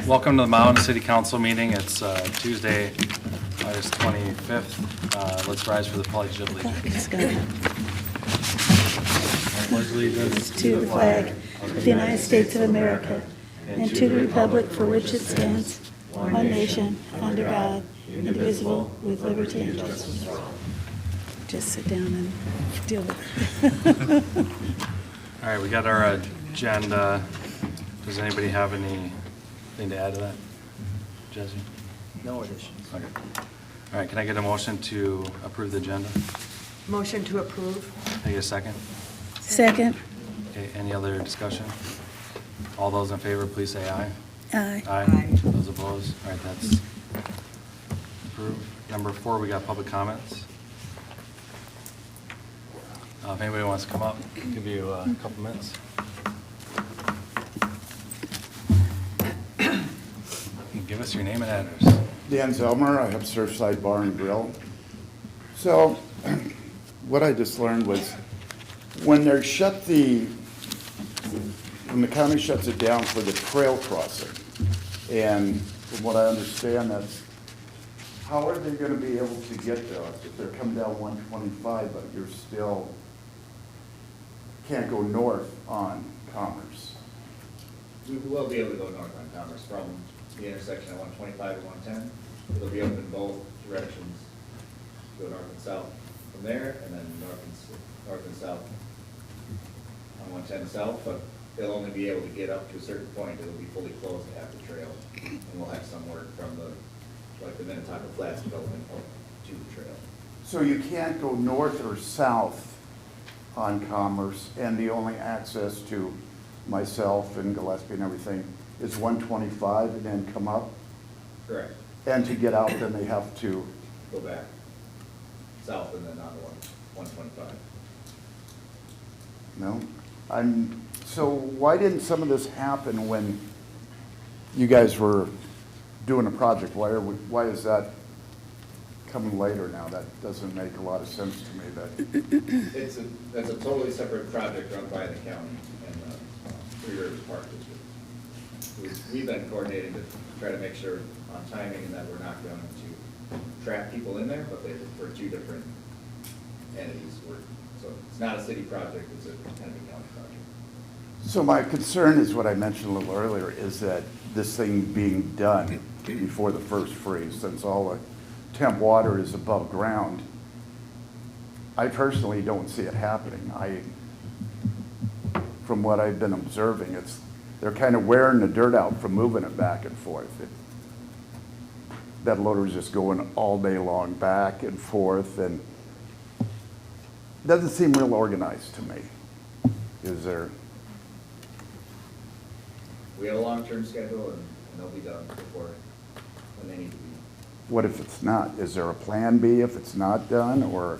Welcome to the Mound City Council meeting. It's Tuesday, August 25th. Let's rise for the Pledge of Allegiance. Pledge allegiance to the flag of the United States of America and to the republic for which it stands, one nation, under God, indivisible, with liberty and justice. Just sit down and deal with it. All right, we got our agenda. Does anybody have anything to add to that? Jesse? No additions. Okay. All right, can I get a motion to approve the agenda? Motion to approve. Can I get a second? Second. Okay, any other discussion? All those in favor, please say aye. Aye. Aye. Those opposed? All right, that's approved. Number 4, we got public comments. If anybody wants to come up, I'll give you a couple minutes. Give us your name and address. Dan Zelmer, I have Surfside Bar and Grill. So what I just learned was when the county shuts it down for the trail crossing, and from what I understand, that's, how are they gonna be able to get there if they're coming down 125, but you're still, can't go north on Commerce? We will be able to go north on Commerce from the intersection of 125 and 110. It'll be open both directions, go north and south from there, and then north and south on 110 south, but they'll only be able to get up to a certain point. It'll be fully closed at the trail, and we'll have some work from the Minnetonka Flats development up to the trail. So you can't go north or south on Commerce, and the only access to myself and Gillespie and everything is 125 and then come up? Correct. And to get out, then they have to, Go back south and then on to 125. no? So why didn't some of this happen when you guys were doing a project? Why is that coming later now? That doesn't make a lot of sense to me. That's a totally separate project run by the county and the Three Rivers Park District. We've been coordinating to try to make sure on timing and that we're not going to trap people in there, but for two different entities. So it's not a city project, it's a kind of a county project. So my concern is what I mentioned a little earlier, is that this thing being done before the first freeze, since all the temp water is above ground. I personally don't see it happening. From what I've been observing, they're kind of wearing the dirt out from moving it back and forth. That loader's just going all day long back and forth, and doesn't seem real organized to me. Is there? We have a long-term schedule and they'll be done before when they need to be. What if it's not? Is there a plan B if it's not done, or?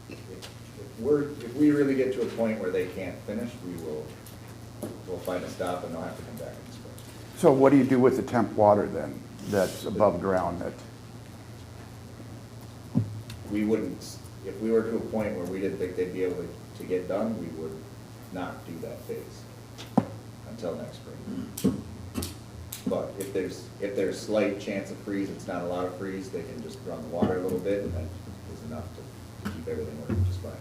If we really get to a point where they can't finish, we'll find a stop and they'll have to come back in the spring. So what do you do with the temp water then, that's above ground? We wouldn't, if we were to a point where we didn't think they'd be able to get done, we would not do that phase until next spring. But if there's slight chance of freeze, it's not a lot of freeze, they can just run the water a little bit, and that is enough to keep everything working just fine.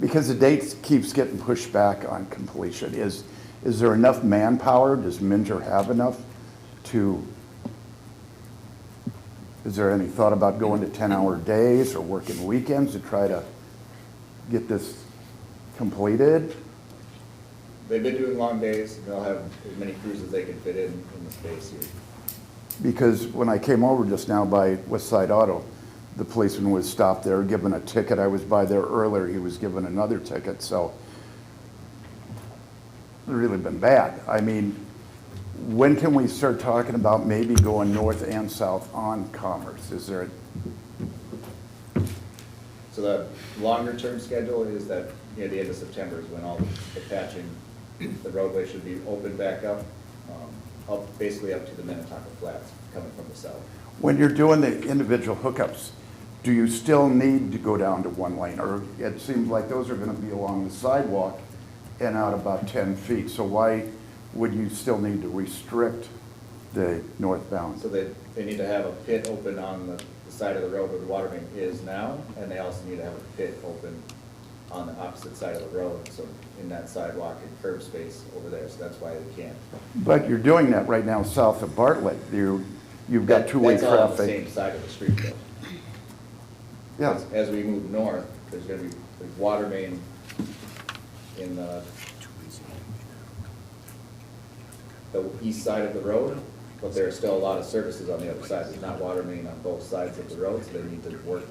Because the date keeps getting pushed back on completion. Is there enough manpower? Does Minter have enough to, is there any thought about going to 10-hour days or working weekends to try to get this completed? They've been doing long days, they'll have as many crews as they can fit in the space here. Because when I came over just now by West Side Auto, the policeman was stopped there, given a ticket. I was by there earlier, he was given another ticket, so it's really been bad. I mean, when can we start talking about maybe going north and south on Commerce? Is there So the longer term schedule is that near the end of September is when all the patching, the roadway should be opened back up, basically up to the Minnetonka Flats coming from the south. When you're doing the individual hookups, do you still need to go down to one lane? Or it seems like those are going to be along the sidewalk and out about 10 feet. So why would you still need to restrict the northbound. So they need to have a pit open on the side of the road where the water main is now, and they also need to have a pit open on the opposite side of the road, so in that sidewalk and curb space over there, so that's why they can't. But you're doing that right now south of Bartlett. You've got two-way That's all on the traffic. same side of the street though. Yeah, As we move north, there's gonna be water main in the east side of the road, but there are still a lot of services on the other side. There's not water main on both sides of the road, so they need to work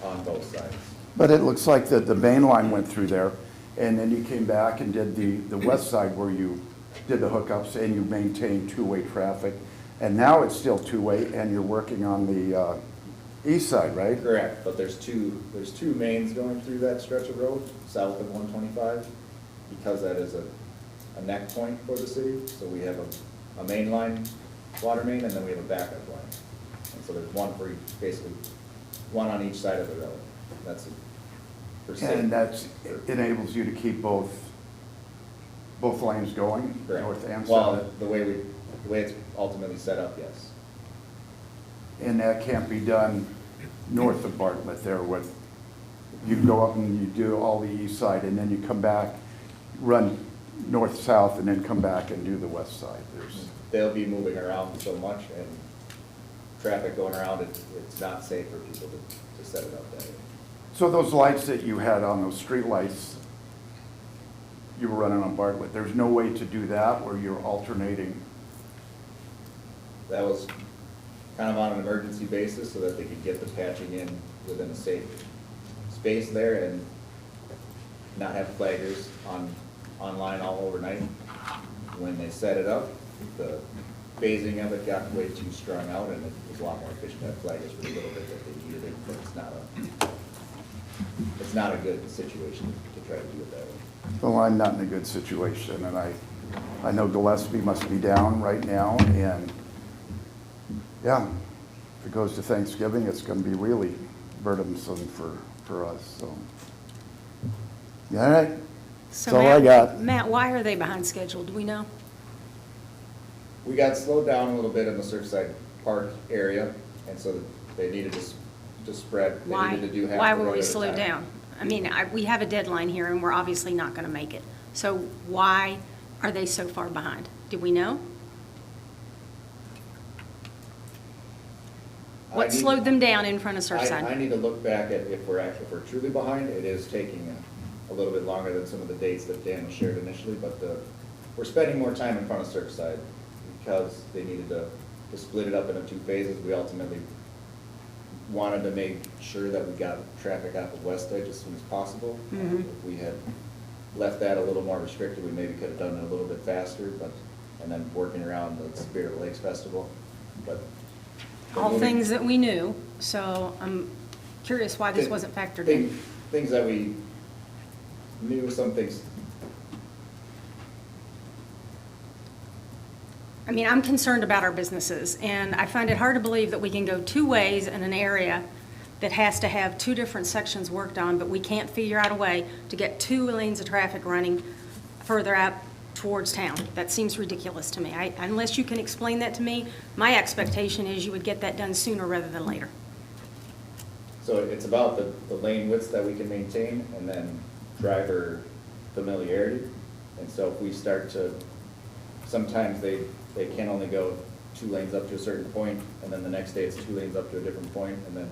on both sides. but it looks like that the main line went through there, and then you came back and did the west side where you did the hookups and you maintained two-way traffic. And now it's still two-way, and you're working on the east side, right? Correct, but there's two mains going through that stretch of road, south of 125, because that is a neck point for the city. So we have a main line, water main, and then we have a backup line. And so there's one for each, basically, one on each side of the road. That's for safety. And that enables you to keep both lanes going, Correct. north and Well, south. the way it's ultimately set up, yes. And that can't be done north of Bartlett there with, you go up and you do all the east side, and then you come back, run north-south, and then come back and do the west side. They'll be moving around so much and traffic going around, it's not safe for people to set it up that way. So those lights that you had on those street lights, you were running on Bartlett, there's no way to do that where you're alternating? That was kind of on an emergency basis so that they could get the patching in within a safe space there and not have flaggers online all overnight. When they set it up, the phasing of it got way too strung out, and it was a lot more efficient to have flaggers for the little bit that they needed it, but it's not a good situation to try to do it that way. Well, I'm not in a good situation, and I know Gillespie must be down right now, and yeah, if it goes to Thanksgiving, it's gonna be really burdensome for us, so. Yeah, all right, So that's all I got. Matt, why are they behind schedule? Do we know? We got slowed down a little bit in the Surfside Park area, and so they needed to spread. They Why? needed to do half Why the were road we at a slowed time. down? I mean, we have a deadline here, and we're obviously not going to make it. So why are they so far behind? Do we know? What slowed them down in front of I Surfside? need to look back at if we're truly behind. It is taking a little bit longer than some of the dates that Dan shared initially, but we're spending more time in front of Surfside because they needed to split it up into two phases. We ultimately wanted to make sure that we got traffic off of West Edge as soon as possible. If we had left that a little more restricted, we maybe could have done it a little bit faster, and then working around the Spirit of Lakes Festival, but. All things that we knew, so I'm curious why this wasn't factored in. Things that we knew, some things. I mean, I'm concerned about our businesses, and I find it hard to believe that we can go two ways in an area that has to have two different sections worked on, but we can't figure out a way to get two lanes of traffic running further out towards town. That seems ridiculous to me. Unless you can explain that to me, my expectation is you would get that done sooner rather than later. So it's about the lane widths that we can maintain and then driver familiarity. And so if we start to, sometimes they can only go 2 lanes up to a certain point, and then the next day it's 2 lanes up to a different point, and then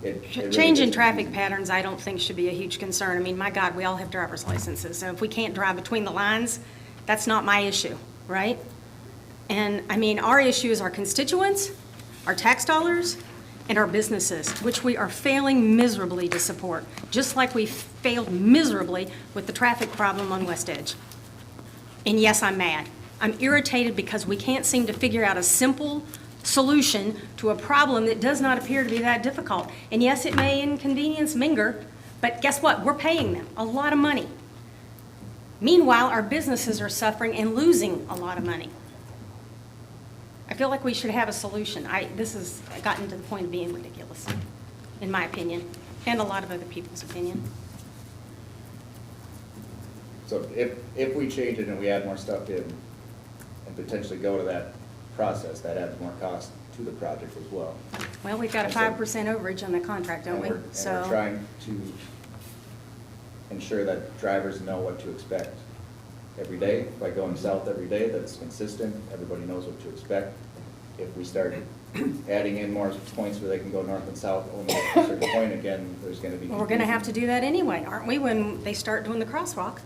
it really Change in gets traffic confusing. patterns, I don't think should be a huge concern. I mean, my God, we all have driver's licenses, so if we can't drive between the lines, that's not my issue, right? And, I mean, our issue is our constituents, our tax dollars, and our businesses, which we are failing miserably to support, just like we failed miserably with the traffic problem on West Edge. And yes, I'm mad. I'm irritated because we can't seem to figure out a simple solution to a problem that does not appear to be that difficult. And yes, it may inconvenience Minger, but guess what? We're paying them a lot of money. Meanwhile, our businesses are suffering and losing a lot of money. I feel like we should have a solution. This has gotten to the point of being ridiculous, in my opinion, and a lot of other people's opinion. So if we change it and we add more stuff in and potentially go to that process. That adds more cost to the project as well. Well, we've got a 5% overage on the contract, don't we? And we're trying to ensure that drivers know what to expect every day. By going south every day, that's consistent, everybody knows what to expect. If we start adding in more points where they can go north and south only at a certain point, again, there's gonna be. Well, we're gonna have to do that anyway, aren't we, when they start doing the crosswalk?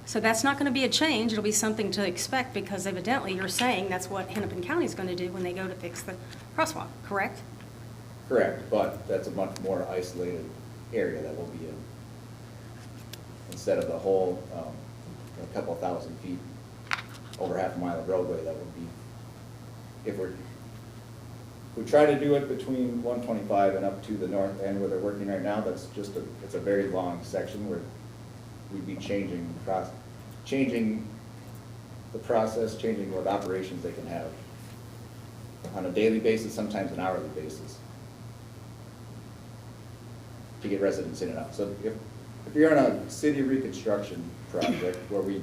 So that's not gonna be a change, it'll be something to expect, because evidently you're saying that's what Hennepin County's gonna do when they go to fix the crosswalk, correct? Correct, but that's a much more isolated area that we'll be in. Instead of the whole, a couple thousand feet, over half a mile of roadway, that would be, if we try to do it between 125 and up to the north end where they're working right now, that's just it's a very long section where we'd be changing the process, changing what operations they can have on a daily basis, sometimes an hourly basis, to get residents in and out. So if you're on a city reconstruction project where we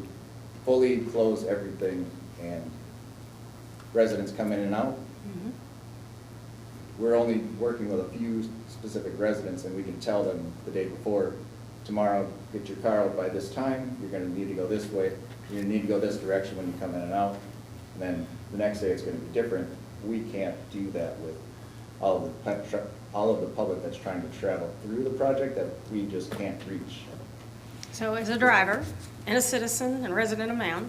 fully close everything and residents come in and out, we're only working with a few specific residents, and we can tell them the day before, tomorrow, get your car out by this time, you're gonna need to go this way, you're gonna need to go this direction when you come in and out, and then the next day it's gonna be different. We can't do that with all of the public that's trying to travel through the project that we just can't reach. So as a driver, and a citizen, and a resident of Mound,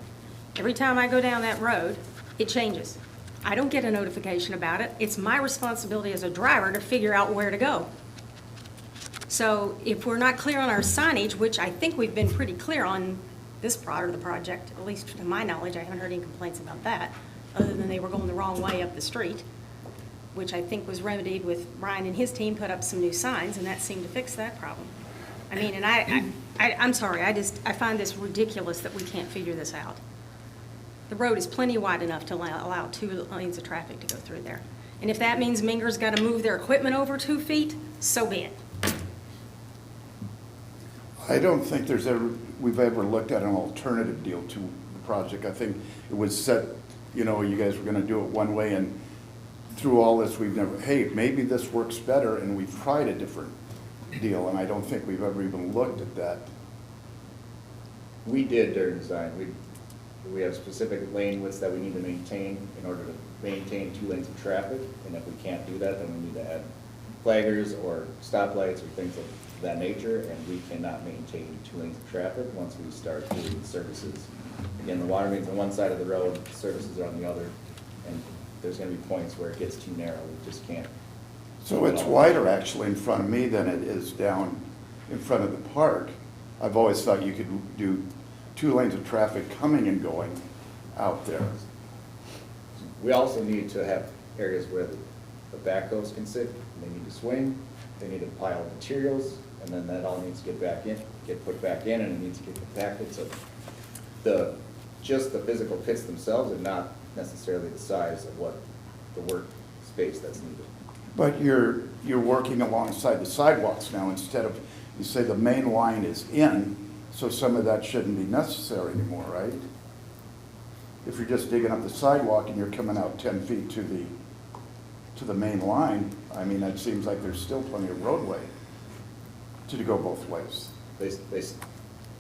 every time I go down that road, it changes. I don't get a notification about it. It's my responsibility as a driver to figure out where to go. So if we're not clear on our signage, which I think we've been pretty clear on this part of the project, at least to my knowledge, I haven't heard any complaints about that, other than they were going the wrong way up the street, which I think was remedied with Brian and his team put up some new signs, and that seemed to fix that problem. I mean, and I'm sorry, I find this ridiculous that we can't figure this out. The road is plenty wide enough to allow 2 lanes of traffic to go through there. And if that means Minger's got to move their equipment over 2 feet, so be it. I don't think we've ever looked at an alternative deal to the project. I think it was set, you guys were gonna do it one way, and through all this, we've never, hey, maybe this works better, and we've tried a different deal, and I don't think we've ever even looked at that. We did during design. We have specific lane widths that we need to maintain in order to maintain 2 lanes of traffic, and if we can't do that, then we need to add flaggers or stoplights or things of that nature, and we cannot maintain 2 lanes of traffic once we start doing services. Again, the water main's on one side of the road, services are on the other, and there's gonna be points where it gets too narrow, we just can't. So it's wider actually in front of me than it is down in front of the park. I've always thought you could do 2 lanes of traffic coming and going out there. We also need to have areas where the backhoes can sit, they need to swing, they need to pile materials, and then that all needs to get put back in, and it needs to get compacted. So just the physical pits themselves are not necessarily the size of what the work space that's needed. But you're working alongside the sidewalks now instead of, you say the main line is in, so some of that shouldn't be necessary anymore, right? If you're just digging up the sidewalk and you're coming out 10 feet to the main line, I mean, that seems like there's still plenty of roadway to go both ways. They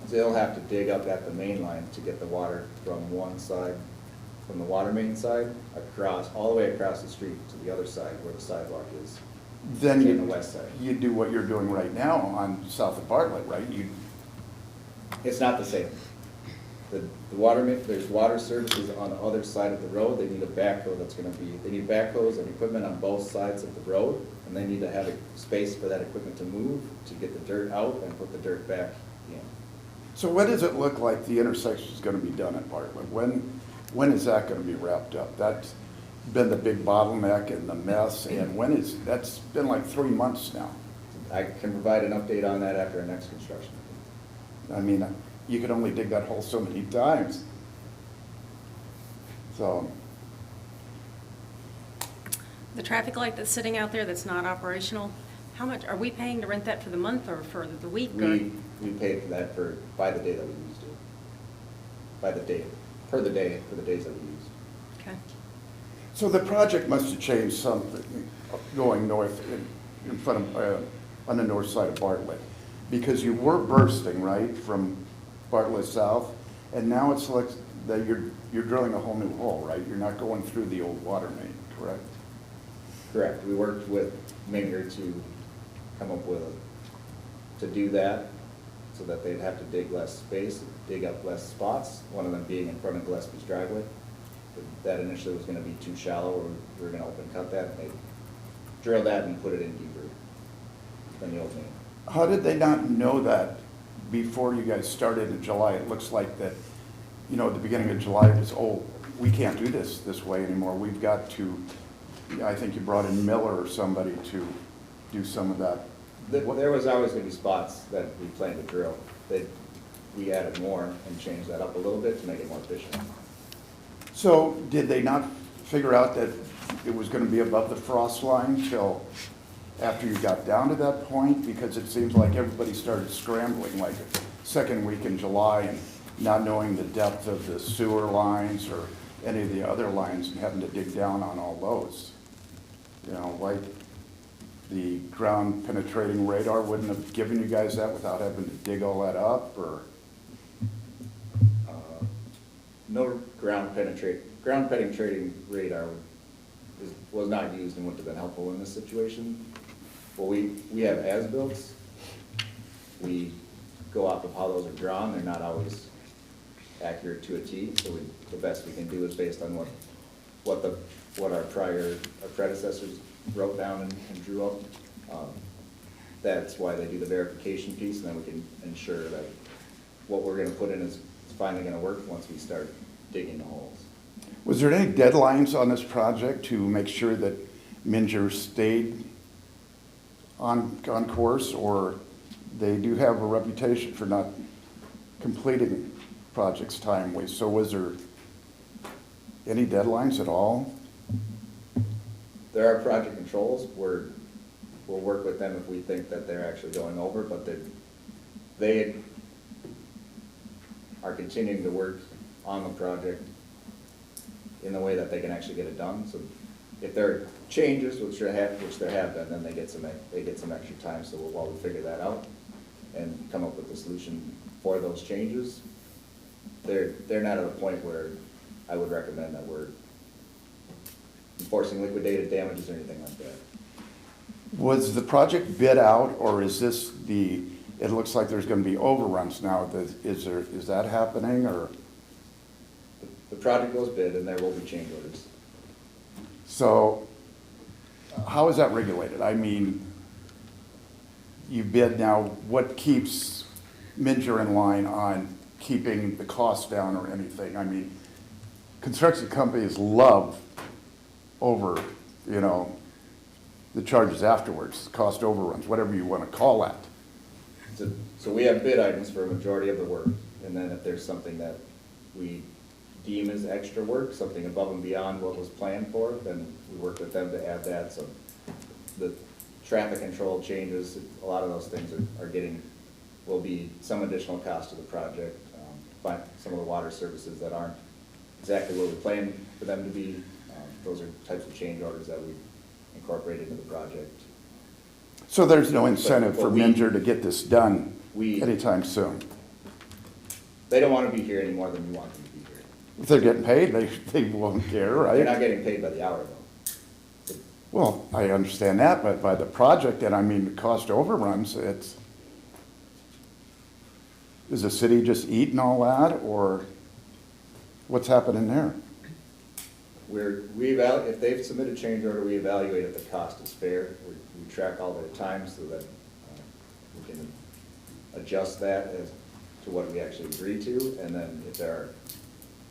still have to dig up at the main line to get the water from one side, from the water main side, all the way across the street to the other side where the sidewalk is. Then on the west side. you do what you're doing right now on south of Bartlett, right? It's not the same. The water main, there's water services on the other side of the road. They need a backhoe they need backhoes and equipment on both sides of the road, and they need to have a space for that equipment to move, to get the dirt out and put the dirt back in. So when does it look like the intersection is going to be done at Bartlett? When is that going to be wrapped up? That's been the big bottleneck and the mess, and that's been like 3 months now. I can provide an update on that after our next construction. I mean, you can only dig that hole so many times. So, The traffic light that's sitting out there that's not operational, how much, are we paying to rent that for the month or for the week? We paid for that by the day that we used it. Per the day, for the days that we used. Okay. So the project must have changed something going north in front of, on the north side of Bartlett. Because you were bursting, right, from Bartlett South, and now it's like that you're drilling a whole new hole, right? You're not going through the old water main, correct? Correct. We worked with Minger to come up with, to do that, so that they'd have to dig less space, dig up less spots, one of them being in front of Gillespie's driveway. That initially was gonna be too shallow, or we were gonna open cut that, and they drilled that and put it in deeper than the old main. How did they not know that before you guys started in July? It looks like that, you know, at the beginning of July, it was, oh, we can't do this way anymore. We've got to, I think you brought in Miller or somebody to do some of that. There was always gonna be spots that we planned to drill. We added more and changed that up a little bit to make it more efficient. So did they not figure out that it was gonna be above the frost line till after you got down to that point? Because it seems like everybody started scrambling like second week in July and not knowing the depth of the sewer lines or any of the other lines and having to dig down on all those. You know, like the ground penetrating radar wouldn't have given you guys that without having to dig all that up, or? No ground penetrating radar was not used and wouldn't have been helpful in this situation. Well, we have as-builts. We go off of how those are drawn. They're not always accurate to a T, so the best we can do is based on what our predecessors wrote down and drew up. That's why they do the verification piece, and then we can ensure that what we're gonna put in is finally gonna work once we start digging the holes. Was there any deadlines on this project to make sure that Minger stayed on course, or they do have a reputation for not completing projects timely? So was there any deadlines at all? There are project controls. We'll work with them if we think that they're actually going over, but they are continuing to work on the project in the way that they can actually get it done. So if there are changes, which there have been, then they get some extra time. So while we figure that out and come up with a solution for those changes, they're not at a point where I would recommend that we're enforcing liquidated damages or anything like that. Was the project bid out, or is this it looks like there's gonna be overruns now? Is that happening, or? The project goes bid and there will be change orders. So how is that regulated? I mean, you bid now, what keeps Minger in line on keeping the cost down or anything? I mean, construction companies love over, you know, the charges afterwards, cost overruns, whatever you want to call that. So we have bid items for a majority of the work, and then if there's something that we deem as extra work, something above and beyond what was planned for, then we work with them to add that. So the traffic control changes, a lot of those things will be some additional cost to the project. Some of the water services that aren't exactly what we planned for them to be, those are types of change orders that we incorporate into the project. So there's no incentive for But Minger to get this done anytime soon? They don't want to be here any more than we want them to be here. If they're getting paid, they won't care, right? They're not getting paid by the hour though. Well, I understand that, but by the project, and I mean, the cost overruns, is the city just eating all that, or what's happening there? If they've submitted change order, we evaluate if the cost is fair. We track all their time so that we can adjust that as to what we actually agree to. And then if there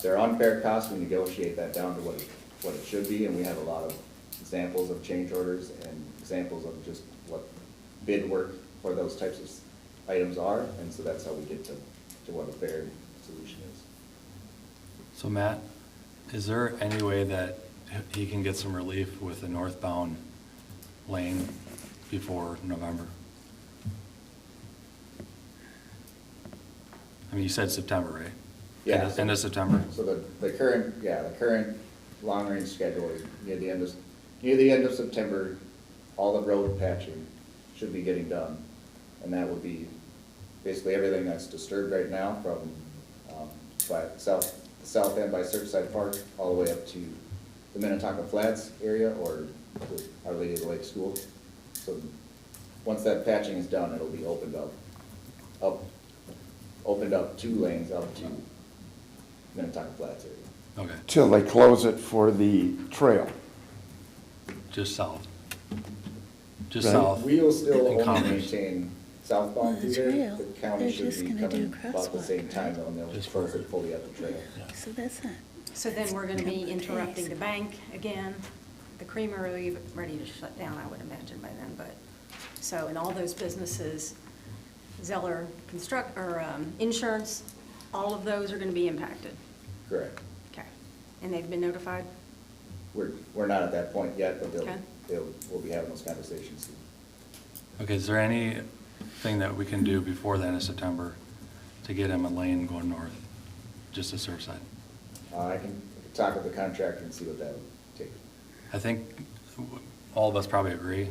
are unfair costs, we negotiate that down to what it should be. And we have a lot of examples of change orders and examples of just what bid work for those types of items are. And so that's how we get to what a fair solution is. So Matt, is there any way that he can get some relief with the northbound lane before November? I mean, you said September, right? Yeah. End of September? So the current long-range schedule is near the end of September, all the road patching should be getting done. And that would be basically everything that's disturbed right now from, the south end by Surfside Park, all the way up to the Minnetonka Flats area or the Our Lady of the Lake School. So once that patching is done, it'll be opened up 2 lanes up to Minnetonka Flats area. Okay, Till they close it for the trail. just south. Just Right. south. We will still And only Commerce. maintain southbound through The there. trail, The county they're should just be gonna do coming about the crosswalk, same time though, and they'll Just close for- it fully at the trail. So that's not, So then we're gonna be interrupting the bank again. The creamery will be ready to shut down, I would imagine by then, but, so in all those businesses, Zeller insurance, all of those are gonna be impacted. Correct. Okay. And they've been notified? We're not at that point yet, but Okay. we'll be having those conversations soon. Okay, is there anything that we can do before the end of September to get him a lane going north, just to Surfside? I can talk with the contractor and see what that would take. I think all of us probably agree,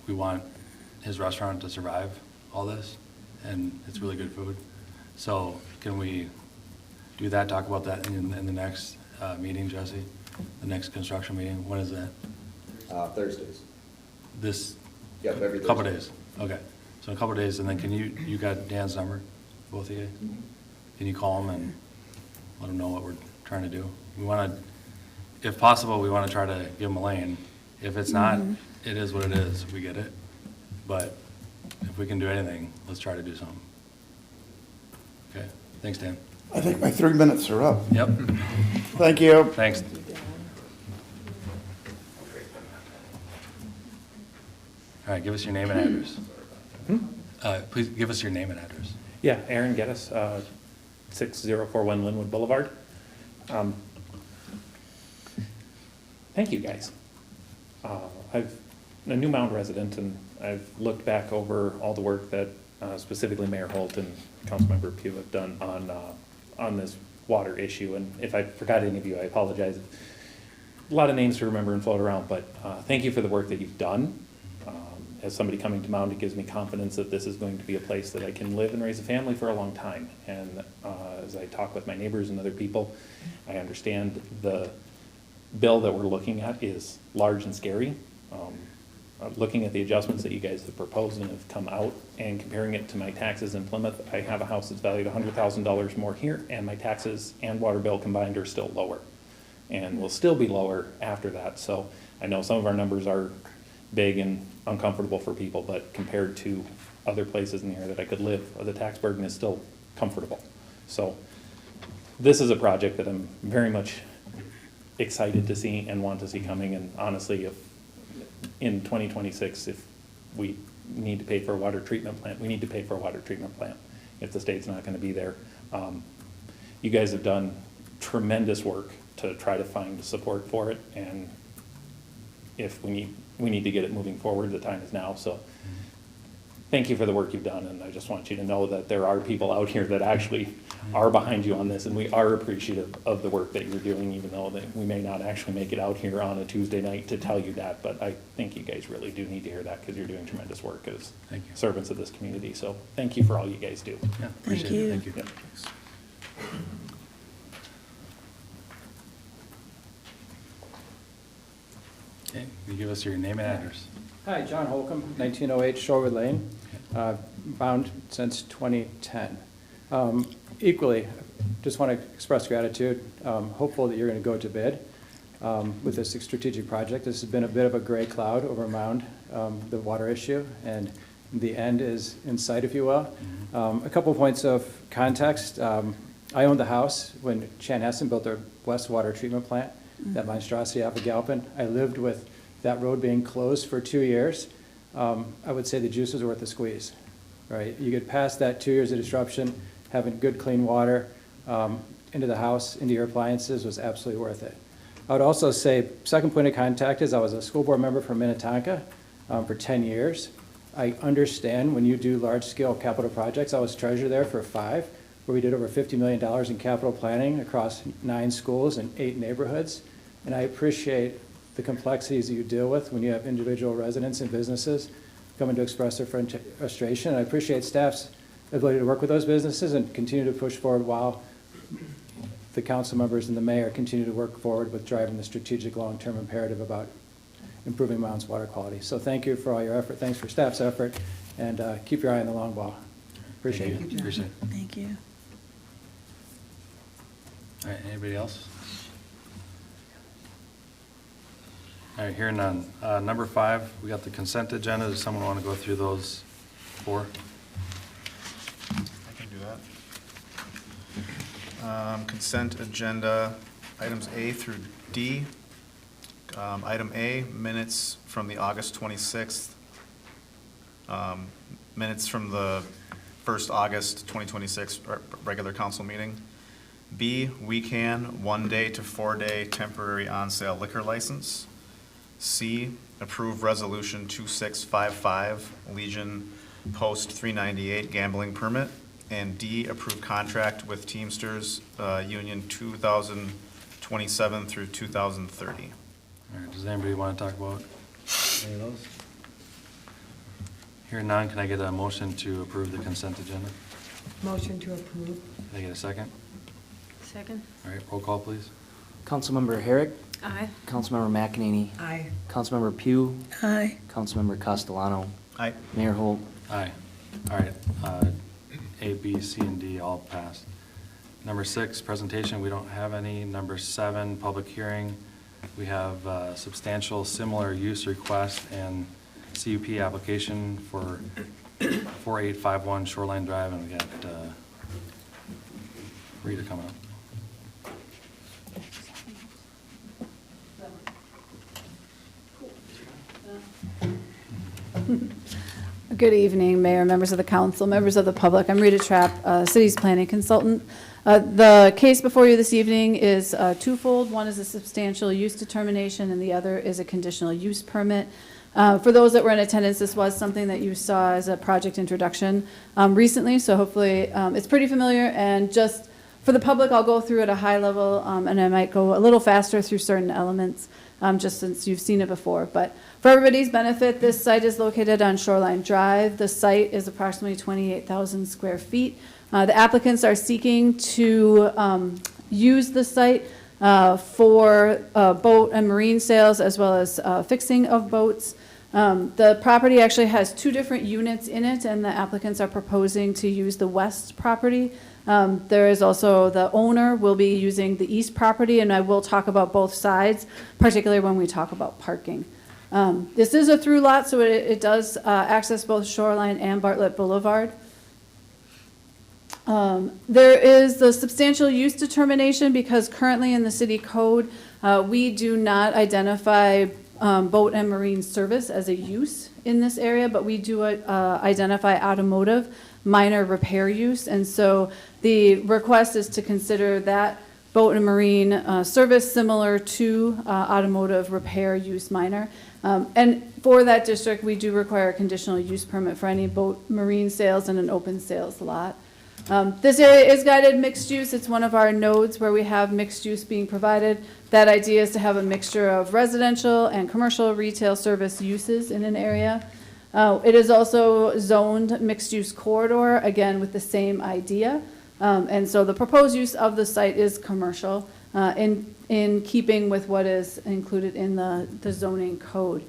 we want his restaurant to survive all this, and it's really good food. So can we do that, talk about that in the next meeting, Jesse? The next construction meeting, when is that? Thursdays. This Yep, every couple Thursday. days? Okay, so in a couple days, and then can you got Dan's number, both of you? Mhm. Can you call him and let him know what we're trying to do? We want to, if possible, we want to try to give him a lane. If it's not, it is what it is, we get it. But if we can do anything, let's try to do something. Okay, thanks, Dan. I think my 3 minutes are up. Yep, Thank you. thanks. All right, give us your name and address. Please give us your name and address. Yeah, Aaron Geddes, 6041 Linwood Boulevard. Thank you, guys. I'm a new Mound resident, and I've looked back over all the work that specifically Mayor Holt and Councilmember Pugh have done on this water issue. And if I forgot any of you, I apologize. A lot of names to remember and float around, but thank you for the work that you've done. As somebody coming to Mound, it gives me confidence that this is going to be a place that I can live and raise a family for a long time. And as I talk with my neighbors and other people, I understand the bill that we're looking at is large and scary. Looking at the adjustments that you guys have proposed and have come out and comparing it to my taxes in Plymouth, I have a house that's valued $100,000 more here, and my taxes and water bill combined are still lower, and will still be lower after that. So I know some of our numbers are big and uncomfortable for people, but compared to other places in here that I could live, the tax burden is still comfortable. So this is a project that I'm very much excited to see and want to see coming. And honestly, if in 2026, if we need to pay for a water treatment plant, we need to pay for a water treatment plant if the state's not going to be there. You guys have done tremendous work to try to find support for it, and if we need to get it moving forward, the time is now. So thank you for the work you've done, and I just want you to know that there are people out here that actually are behind you on this, and we are appreciative of the work that you're doing, even though that we may not actually make it out here on a Tuesday night to tell you that, but I think you guys really do need to hear that, because you're doing tremendous work as Thank you. servants of this community. So thank you for all you guys do. Yeah, appreciate it, thank you. Yep. Okay, can you give us your name and address? Hi, John Holcomb, 1908 Shorewood Lane, bound since 2010. Equally, just want to express gratitude, hopeful that you're going to go to bid with this strategic project. This has been a bit of a gray cloud over Mound, the water issue, and the end is in sight, if you will. A couple points of context. I owned the house when Chanhassen built their West Water Treatment Plant, that monstrosity off of Galpin. I lived with that road being closed for 2 years. I would say the juice was worth the squeeze, right? You get past that 2 years of disruption, having good, clean water into the house, into your appliances was absolutely worth it. I would also say, second point of contact is I was a school board member for Minnetonka for 10 years. I understand when you do large-scale capital projects. I was treasurer there for 5, where we did over $50 million in capital planning across 9 schools and 8 neighborhoods. And I appreciate the complexities that you deal with when you have individual residents and businesses coming to express their frustration. I appreciate staff's ability to work with those businesses and continue to push forward while the council members and the mayor continue to work forward with driving the strategic long-term imperative about improving Mound's water quality. So thank you for all your effort. Thanks for staff's effort, and keep your eye on the long ball. Appreciate it. Thank you. Appreciate it. Thank you. All right, anybody else? All right, hearing none. Number 5, we got the consent agenda. Does someone want to go through those 4? I can do that. Consent agenda, items A through D. Item A, minutes from the August 26th. Minutes from the first August 2026 regular council meeting. B, weekend, 1-day to 4-day temporary on-sale liquor license. C, approve resolution 2655, Legion Post 398 gambling permit. And D, approve contract with Teamsters Union 2027 through 2030. All right, does anybody want to talk about any of those? Hearing none, can I get a motion to approve the consent agenda? Motion to approve. Can I get a second? Second? All right, roll call, please. Councilmember Herrick, Aye. Councilmember McEnany, Aye. Councilmember Pugh, Aye. Councilmember Castellano, Aye. Mayor Holt. Aye. All right, A, B, C, and D all passed. Number 6, presentation, we don't have any. Number 7, public hearing. We have substantial similar use request and CUP application for 4851 Shoreline Drive, and we got Rita coming up. Good evening, Mayor, members of the council, members of the public. I'm Rita Trapp, City's planning consultant. The case before you this evening is twofold. One is a substantial use determination, and the other is a conditional use permit. For those that were in attendance, this was something that you saw as a project introduction recently, so hopefully it's pretty familiar. And just for the public, I'll go through at a high level, and I might go a little faster through certain elements, just since you've seen it before. But for everybody's benefit, this site is located on Shoreline Drive. The site is approximately 28,000 square feet. The applicants are seeking to use the site for boat and marine sales, as well as fixing of boats. The property actually has 2 different units in it, and the applicants are proposing to use the west property. There is also, the owner will be using the east property, and I will talk about both sides, particularly when we talk about parking. This is a through lot, so it does access both Shoreline and Bartlett Boulevard. There is the substantial use determination, because currently in the city code, we do not identify boat and marine service as a use in this area, but we do identify automotive minor repair use. And so the request is to consider that boat and marine service similar to automotive repair use minor. And for that district, we do require a conditional use permit for any boat marine sales in an open sales lot. This area is guided mixed use. It's one of our nodes where we have mixed use being provided. That idea is to have a mixture of residential and commercial retail service uses in an area. It is also zoned mixed use corridor, again with the same idea. And so the proposed use of the site is commercial in keeping with what is included in the zoning code.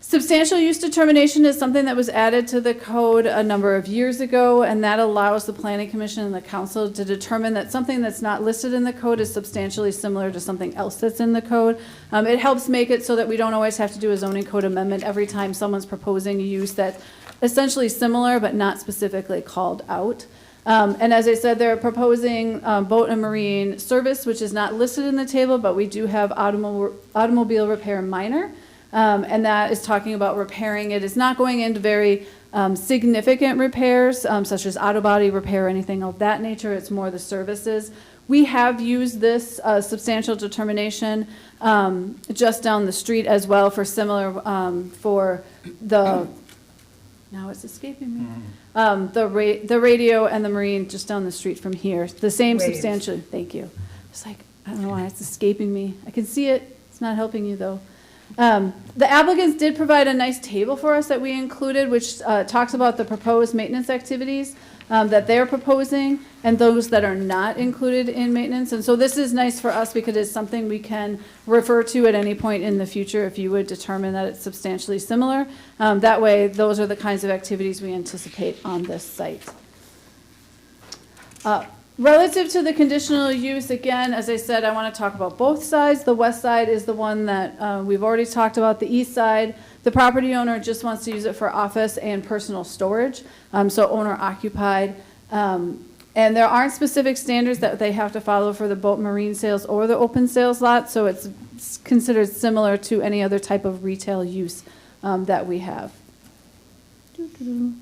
Substantial use determination is something that was added to the code a number of years ago, and that allows the Planning Commission and the council to determine that something that's not listed in the code is substantially similar to something else that's in the code. It helps make it so that we don't always have to do a zoning code amendment every time someone's proposing a use that's essentially similar but not specifically called out. And as I said, they're proposing boat and marine service, which is not listed in the table, but we do have automobile repair minor. And that is talking about repairing it. It's not going into very significant repairs, such as auto body repair or anything of that nature. It's more the services. We have used this substantial determination just down the street as well for similar, for the, now it's escaping me, the radio and the marine just down the street from here. The same Waves. substantial, thank you. It's like, I don't know why it's escaping me. I can see it, it's not helping you though. The applicants did provide a nice table for us that we included, which talks about the proposed maintenance activities that they're proposing and those that are not included in maintenance. And so this is nice for us because it's something we can refer to at any point in the future if you would determine that it's substantially similar. That way, those are the kinds of activities we anticipate on this site. Relative to the conditional use, again, as I said, I want to talk about both sides. The west side is the one that we've already talked about. The east side, the property owner just wants to use it for office and personal storage, so owner occupied. And there aren't specific standards that they have to follow for the boat marine sales or the open sales lot, so it's considered similar to any other type of retail use that we have.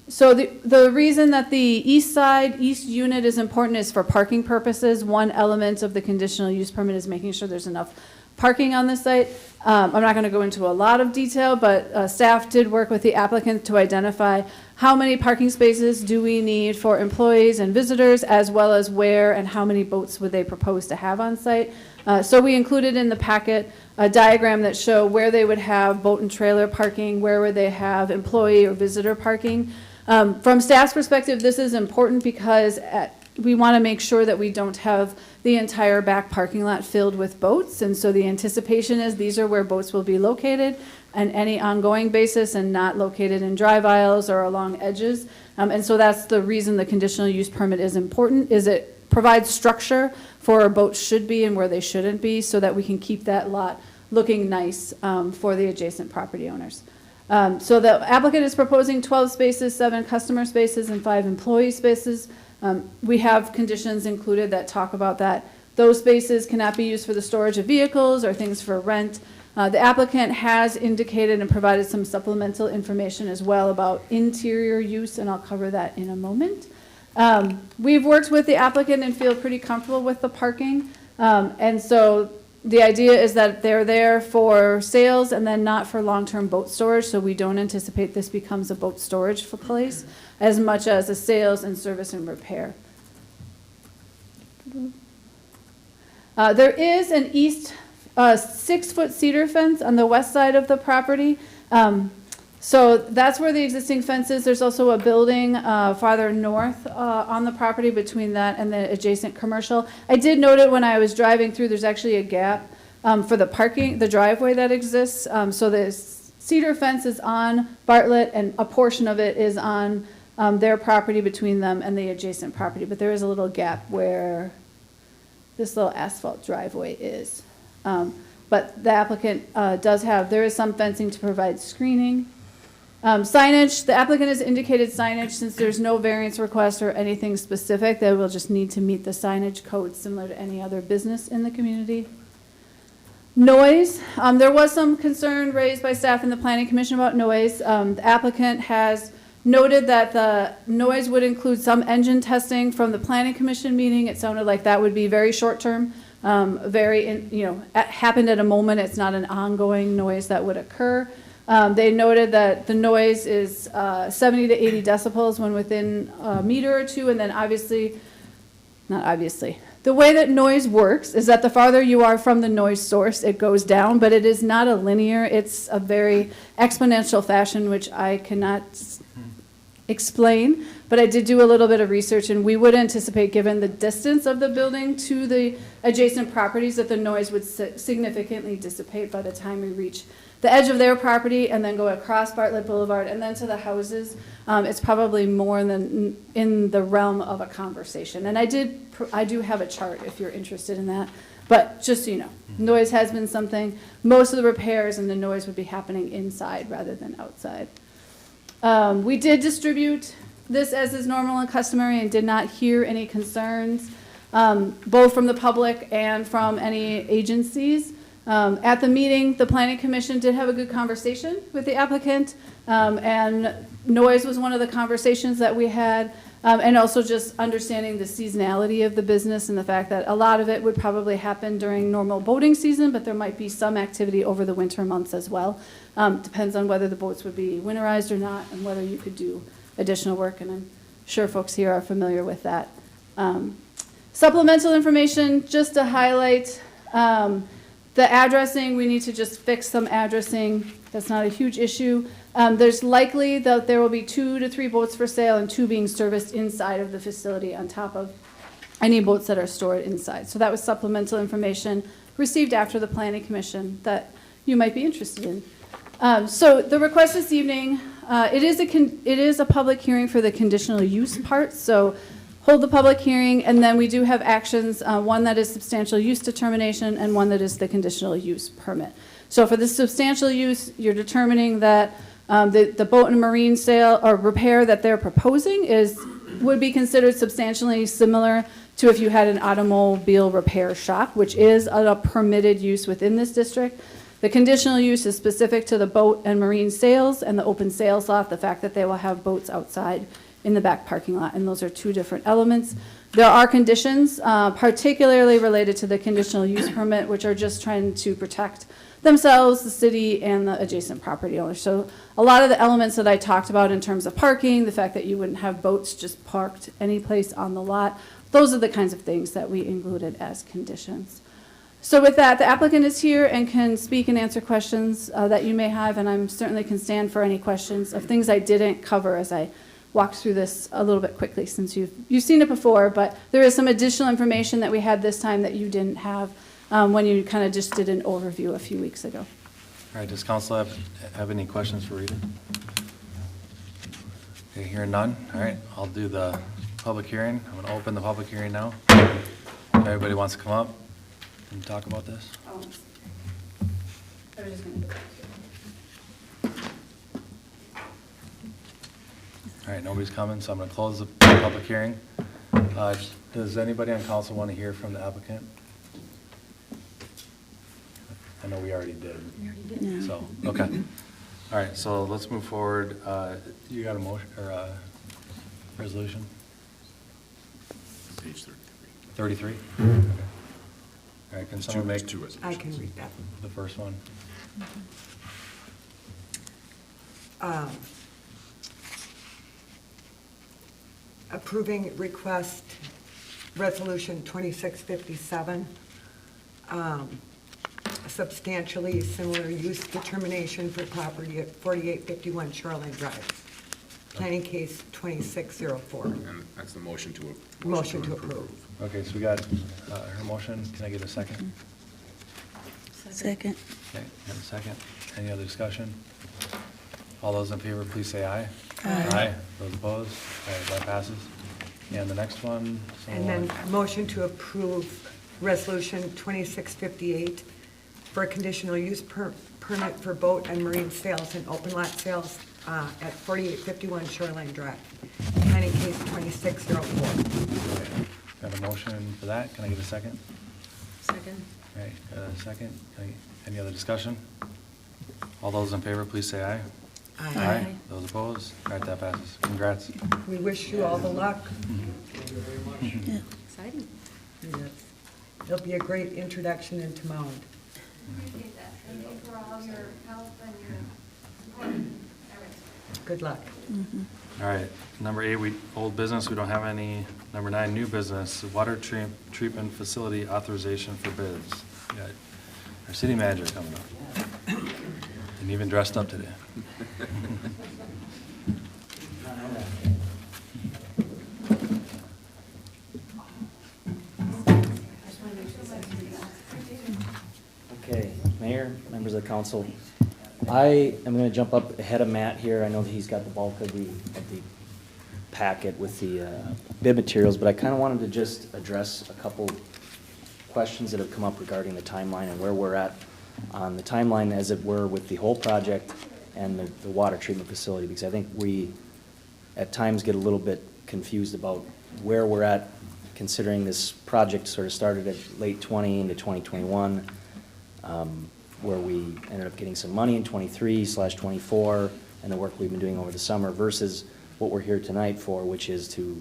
So the reason that the east side, east unit is important is for parking purposes. One element of the conditional use permit is making sure there's enough parking on the site. I'm not going to go into a lot of detail, but staff did work with the applicant to identify how many parking spaces do we need for employees and visitors, as well as where and how many boats would they propose to have on site. So we included in the packet a diagram that show where they would have boat and trailer parking, where would they have employee or visitor parking. From staff's perspective, this is important because we want to make sure that we don't have the entire back parking lot filled with boats. And so the anticipation is these are where boats will be located on any ongoing basis and not located in drive aisles or along edges. And so that's the reason the conditional use permit is important, is it provides structure for where boats should be and where they shouldn't be so that we can keep that lot looking nice for the adjacent property owners. So the applicant is proposing 12 spaces, 7 customer spaces, and 5 employee spaces. We have conditions included that talk about that. Those spaces cannot be used for the storage of vehicles or things for rent. The applicant has indicated and provided some supplemental information as well about interior use, and I'll cover that in a moment. We've worked with the applicant and feel pretty comfortable with the parking. And so the idea is that they're there for sales and then not for long-term boat storage, so we don't anticipate this becomes a boat storage place as much as a sales and service and repair. There is an east 6-foot cedar fence on the west side of the property. So that's where the existing fence is. There's also a building farther north on the property between that and the adjacent commercial. I did note it when I was driving through. There's actually a gap for the parking, the driveway that exists. So the cedar fence is on Bartlett, and a portion of it is on their property between them and the adjacent property. But there is a little gap where this little asphalt driveway is. But the applicant there is some fencing to provide screening. Signage, the applicant has indicated signage since there's no variance request or anything specific, they will just need to meet the signage code similar to any other business in the community. Noise, there was some concern raised by staff in the Planning Commission about noise. The applicant has noted that the noise would include some engine testing from the Planning Commission meeting. It sounded like that would be very short term, happened at a moment. It's not an ongoing noise that would occur. They noted that the noise is 70 to 80 decibels when within a meter or two, and then the way that noise works is that the farther you are from the noise source, it goes down, but it is not a linear, it's a very exponential fashion, which I cannot explain, but I did do a little bit of research, and we would anticipate, given the distance of the building to the adjacent properties, that the noise would significantly dissipate by the time we reach the edge of their property and then go across Bartlett Boulevard and then to the houses. It's probably more than in the realm of a conversation. And I do have a chart if you're interested in that. But just so you know, noise has been something. Most of the repairs and the noise would be happening inside rather than outside. We did distribute this as is normal and customary and did not hear any concerns, both from the public and from any agencies. At the meeting, the Planning Commission did have a good conversation with the applicant, and noise was one of the conversations that we had, and also just understanding the seasonality of the business and the fact that a lot of it would probably happen during normal boating season, but there might be some activity over the winter months as well. Depends on whether the boats would be winterized or not and whether you could do additional work, and I'm sure folks here are familiar with that. Supplemental information, just to highlight The addressing, we need to just fix some addressing. That's not a huge issue. There's likely that there will be 2 to 3 boats for sale and 2 being serviced inside of the facility on top of any boats that are stored inside. So that was supplemental information received after the planning commission that you might be interested in. So the request this evening, it is a public hearing for the conditional use part. So hold the public hearing, and then we do have actions, one that is substantial use determination and one that is the conditional use permit. So for the substantial use, you're determining that the boat and marine sale or repair that they're proposing would be considered substantially similar to if you had an automobile repair shop, which is a permitted use within this district. The conditional use is specific to the boat and marine sales and the open sales lot, the fact that they will have boats outside in the back parking lot, and those are 2 different elements. There are conditions, particularly related to the conditional use permit, which are just trying to protect themselves, the city, and the adjacent property owners. So a lot of the elements that I talked about in terms of parking, the fact that you wouldn't have boats just parked any place on the lot, those are the kinds of things that we included as conditions. So with that, the applicant is here and can speak and answer questions that you may have, and I'm certainly can stand for any questions of things I didn't cover as I walked through this a little bit quickly, since you've seen it before, but there is some additional information that we had this time that you didn't have when you kind of just did an overview a few weeks ago. All right, does council have any questions for Rita? Okay, hearing none. All right, I'll do the public hearing. I'm gonna open the public hearing now. If everybody wants to come up and talk about this. I was just going to go back here. All right, nobody's coming, so I'm gonna close the public hearing. Does anybody on council want to hear from the applicant? I know we already did. Yeah. So, okay. All right, so let's move forward. You got a motion or a resolution? Page 33? Mm-hmm. Okay. All right, can someone make Two resolutions. I can read that. the first one? Approving request, Resolution 2657, substantially similar use determination for property at 4851 Shoreline Drive. Planning case 2604. And that's the motion to. Motion to approve. Okay, so we got her motion. Can I get a second? Second. Okay, and a second. Any other discussion? All those in favor, please say aye. Aye. Those opposed? All right, that passes. And the next one? And then motion to approve Resolution 2658 for a conditional use permit for boat and marine sales and open lot sales at 4851 Shoreline Drive. Planning case 2604. Got a motion for that. Can I get a second? Second. All right, got a second. Any other discussion? All those in favor, please say aye. Aye. Those opposed? All right, that passes. Congrats. We wish you all the luck. Yeah. Exciting. Yes. It'll be a great introduction into Mound. Appreciate that. Thank you for all your help and your support. Good luck. All right, number 8, old business, we don't have any. Number 9, new business, water treatment facility authorization for bids. We got our city manager coming up. And even dressed up today. Okay, Mayor, members of the council, I am going to jump up ahead of Matt here. I know that he's got the bulk of the packet with the bid materials, but I kind of wanted to just address a couple questions that have come up regarding the timeline and where we're at on the timeline, as it were, with the whole project and the water treatment facility, because I think we at times get a little bit confused about where we're at, considering this project sort of started at late 20 into 2021, where we ended up getting some money in 23/24, and the work we've been doing over the summer, versus what we're here tonight for, which is to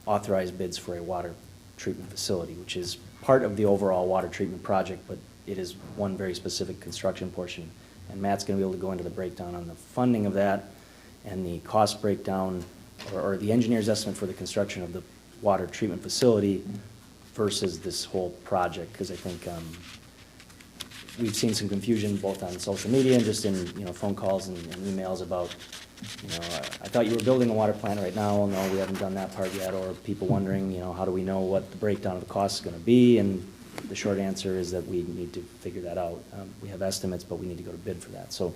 authorize bids for a water treatment facility, which is part of the overall water treatment project, but it is one very specific construction portion. And Matt's going to be able to go into the breakdown on the funding of that and the cost breakdown, or the engineer's estimate for the construction of the water treatment facility versus this whole project, because I think we've seen some confusion both on social media and just in, phone calls and emails about, I thought you were building a water plant right now. No, we haven't done that part yet. Or people wondering, how do we know what the breakdown of the cost is going to be? And the short answer is that we need to figure that out. We have estimates, but we need to go to bid for that. So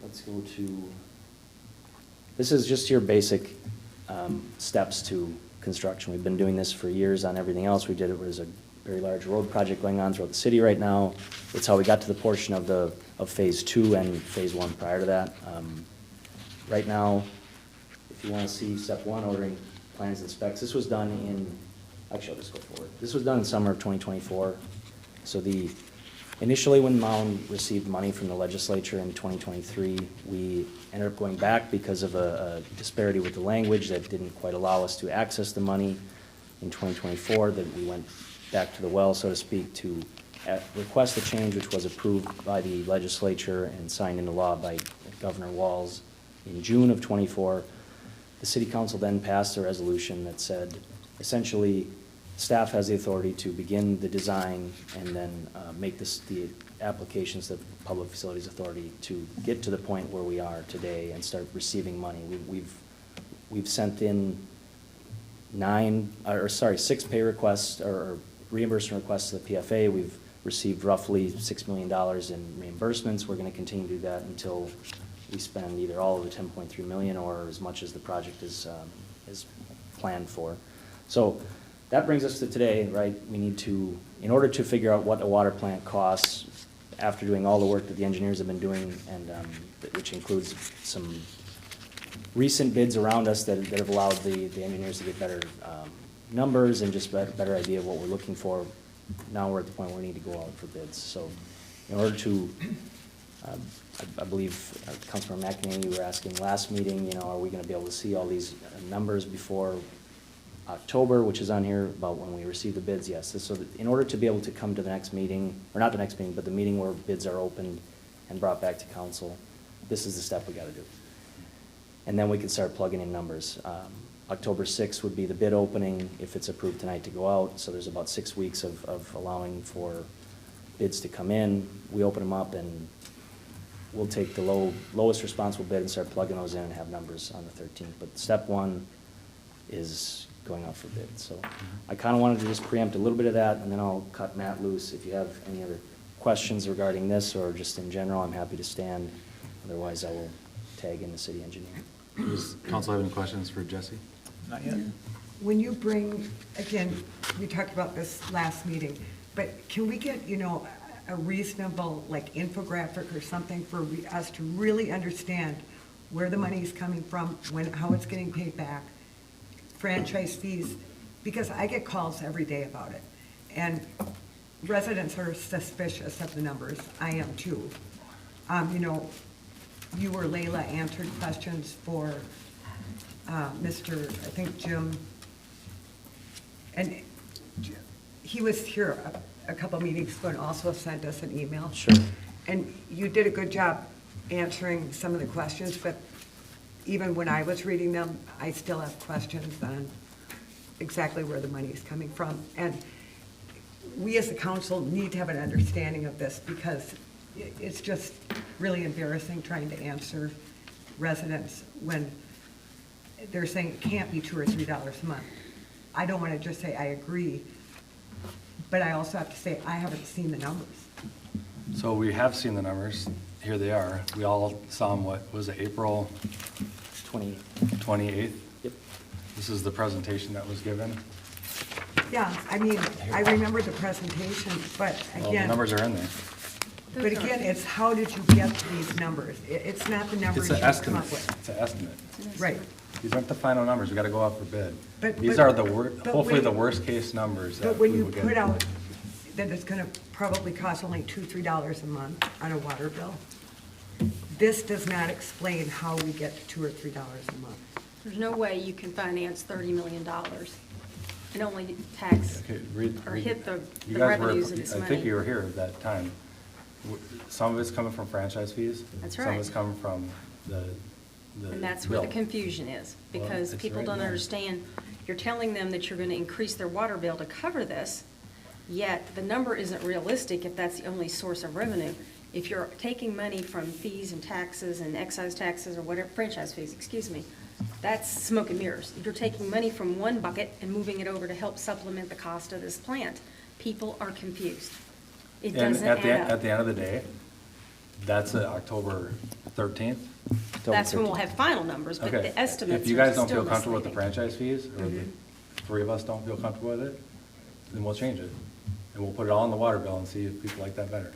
let's go to, this is just your basic steps to construction. We've been doing this for years on everything else. We did it, there's a very large road project going on throughout the city right now. It's how we got to the portion of phase 2 and phase 1 prior to that. Right now, if you want to see step 1, ordering plans and specs, this was done in, actually I'll just go forward. This was done in summer of 2024. So initially when Mound received money from the legislature in 2023, we ended up going back because of a disparity with the language that didn't quite allow us to access the money in 2024, that we went back to the well, so to speak, to request a change which was approved by the legislature and signed into law by Governor Walz in June of '24. The city council then passed a resolution that said, essentially, staff has the authority to begin the design and then make the applications to the Public Facilities Authority to get to the point where we are today and start receiving money. We've sent in 6 pay requests or reimbursement requests to the PFA. We've received roughly $6 million in reimbursements. We're going to continue to do that until we spend either all of the $10.3 million or as much as the project is planned for. So that brings us to today, right? We need to, in order to figure out what a water plant costs, after doing all the work that the engineers have been doing, and which includes some recent bids around us that have allowed the engineers to get better numbers and just a better idea of what we're looking for. Now we're at the point where we need to go out for bids. So in order to, I believe Councilmember McEnany, you were asking last meeting, are we going to be able to see all these numbers before October, which is on here about when we receive the bids? Yes. So that in order to be able to come to the next meeting, or not the next meeting, but the meeting where bids are opened and brought back to council, this is the step we got to do. And then we can start plugging in numbers. October 6th would be the bid opening if it's approved tonight to go out. So there's about 6 weeks of allowing for bids to come in. We open them up and we'll take the lowest responsible bid and start plugging those in and have numbers on the 13th. But step 1 is going out for bid. So I kind of wanted to just preempt a little bit of that, and then I'll cut Matt loose. If you have any other questions regarding this or just in general, I'm happy to stand. Otherwise, I will tag in the city engineer. Does council have any questions for Jesse? Not yet. When you bring, again, we talked about this last meeting, but can we get, a reasonable, infographic or something for us to really understand where the money is coming from, how it's getting paid back, franchise fees? Because I get calls every day about it. And residents are suspicious of the numbers. I am too. You or Layla answered questions for Mr., I think Jim, and he was here a couple meetings ago and also sent us an email. Sure. And you did a good job answering some of the questions, but even when I was reading them, I still have questions on exactly where the money is coming from. And we as a council need to have an understanding of this, because it's just really embarrassing trying to answer residents when they're saying it can't be $2 or $3 a month. I don't want to just say I agree, but I also have to say I haven't seen the numbers. So we have seen the numbers. Here they are. We all saw them, what was it, April 28th? Yep. This is the presentation that was given. Yeah, I mean, I remember the presentation, but Well, the again, numbers are in there. but again, it's how did you get these numbers? It's not the numbers It's you an come estimate. up with. It's an estimate. Right. These aren't the final numbers. We got to go out for bid. But- These but- are but hopefully when- the worst case numbers that But when we you would get. put out that it's gonna probably cost only $2, $3 a month on a water bill, this does not explain how we get to $2 or $3 a month. There's no way you can finance $30 million and only tax Okay, read. or hit the You guys were- revenues of this I think money. you were here at that time. Some of it's coming from franchise fees. That's Some right. of it's coming from the And that's where the bill. confusion is, Well, because it's people right don't there. understand. You're telling them that you're going to increase their water bill to cover this, yet the number isn't realistic if that's the only source of revenue. If you're taking money from fees and taxes and excise taxes or whatever, franchise fees, excuse me, that's smoke and mirrors. You're taking money from one bucket and moving it over to help supplement the cost of this plant. People are confused. It And doesn't at the, add at up. the end of the day, that's October 13th. That's when we'll have final numbers, but Okay. the estimates If you guys are don't still feel comfortable with the misleading. franchise fees, or the three of us don't feel comfortable with it, then we'll change it. And we'll put it all in the water bill and see if people like that better.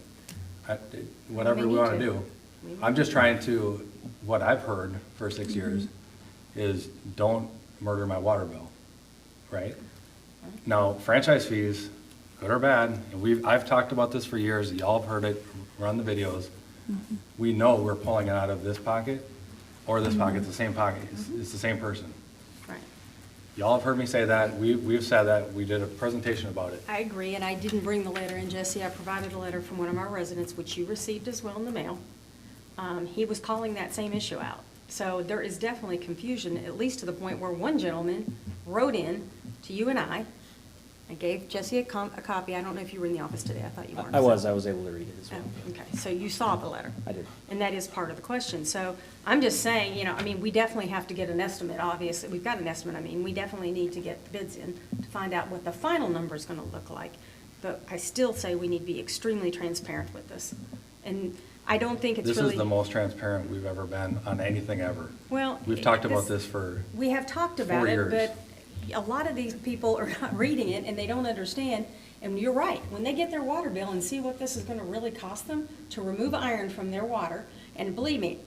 Whatever We we need wanna to. do. I'm just trying to, what I've heard for 6 years is don't murder my water bill, right? Now, franchise fees, good or bad, and I've talked about this for years, y'all have heard it, run the videos. We know we're pulling it out of this pocket or this pocket, it's the same pocket, it's the same person. Right. Y'all have heard me say that, we've said that, we did a presentation about it. I agree, and I didn't bring the letter in, Jesse. I provided a letter from one of our residents, which you received as well in the mail. He was calling that same issue out. So there is definitely confusion, at least to the point where one gentleman wrote in to you and I gave Jesse a copy. I don't know if you were in the office today. I thought you weren't. I was able to read it as well. Oh, okay, so you saw the letter? I did. And that is part of the question. So I'm just saying, I mean, we definitely have to get an estimate, obviously. We've got an estimate. I mean, we definitely need to get bids in to find out what the final number is going to look like. But I still say we need to be extremely transparent with this. And I don't think it's This really. is the most transparent we've ever been on anything ever. Well. We've talked about this for, We have talked 4 about it, years. but a lot of these people are not reading it and they don't understand. And you're right, when they get their water bill and see what this is gonna really cost them to remove iron from their water, and believe me,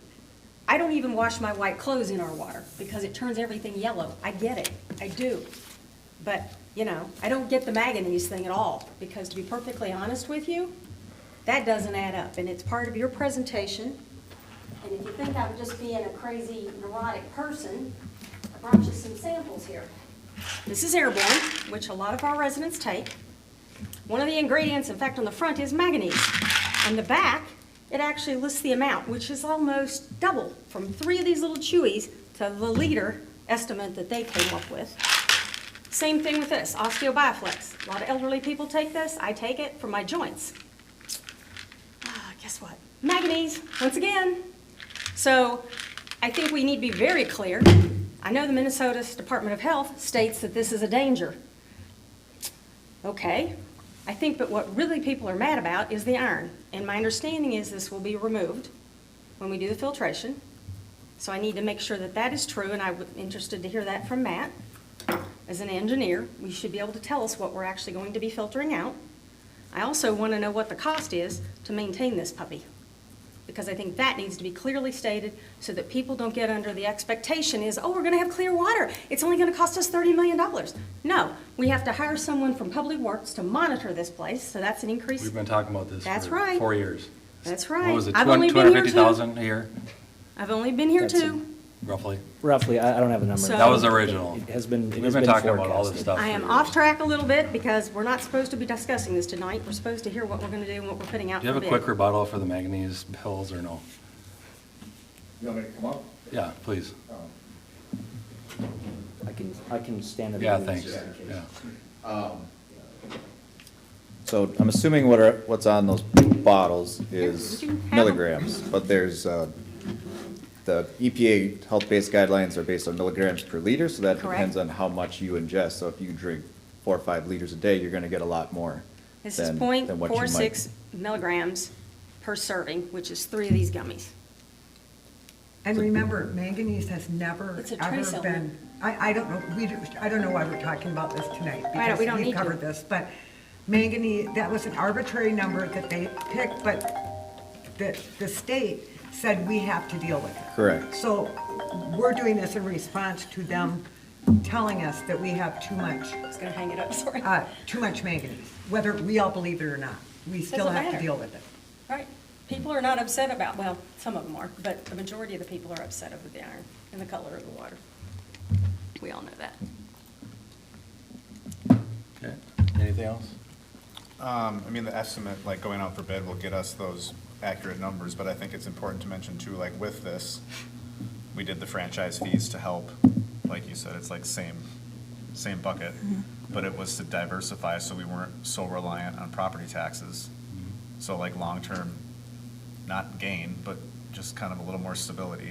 I don't even wash my white clothes in our water because it turns everything yellow. I get it, I do. But, I don't get the manganese thing at all, because to be perfectly honest with you, that doesn't add up, and it's part of your presentation. And if you think I'm just being a crazy neurotic person, I brought you some samples here. This is airborne, which a lot of our residents take. One of the ingredients, in fact, on the front is manganese. On the back, it actually lists the amount, which is almost double from 3 of these little chewies to the liter estimate that they came up with. Same thing with this, Osteobioflex. A lot of elderly people take this. I take it for my joints. Guess what? Manganese, once again. So I think we need to be very clear. I know the Minnesota Department of Health states that this is a danger. Okay, I think, but what really people are mad about is the iron. And my understanding is this will be removed when we do the filtration. So I need to make sure that that is true, and I'm interested to hear that from Matt. As an engineer, we should be able to tell us what we're actually going to be filtering out. I also want to know what the cost is to maintain this puppy, because I think that needs to be clearly stated so that people don't get under the expectation is, oh, we're going to have clear water. It's only going to cost us $30 million. No, we have to hire someone from Public Works to monitor this place, so that's an increase. we've been talking about this That's for right. 4 years. That's right. What was it, I've only been here 250,000 a year, I've only been here That's too. roughly? Roughly, I don't have a number. So- That was original. It has been, it We've has been been talking about all this forecasted. stuff. I for am years. off track a little bit because we're not supposed to be discussing this tonight. We're supposed to hear what we're going to do and what we're putting out Do you for have a bid. quick rebuttal for the manganese pills or no? You want me to come up? Yeah, please. I can stand in the Yeah, audience thanks, just in case. yeah. So I'm assuming what's on those bottles is you can have 'em. milligrams, but there's, the EPA health-based guidelines are based on milligrams per liter, so that Correct. depends on how much you ingest. So if you drink 4 or 5 liters a day, you're gonna get a lot more This is than what you might. 0.46 milligrams per serving, which is 3 of these gummies. And remember, manganese has never, It's a trace ever element. been, I don't know, I don't know why we're talking about this tonight. Right, we don't because need to. covered this, but manganese, that was an arbitrary number that they picked, but the state said we have to deal with it. Correct. So we're doing this in response to them telling us that we have too much I was going to hang it up, sorry. manganese, whether we all believe it or not. We still Doesn't have to matter. deal with it. Right. People are not upset about, well, some of them are, but the majority of the people are upset over the iron and the color of the water. We all know that. Okay, anything else? I mean, the estimate, like going out for bid will get us those accurate numbers, but I think it's important to mention too, like with this, we did the franchise fees to help, like you said, it's like same same bucket, but it was to diversify so we weren't so reliant on property taxes. So like long-term, not gain, but just kind of a little more stability.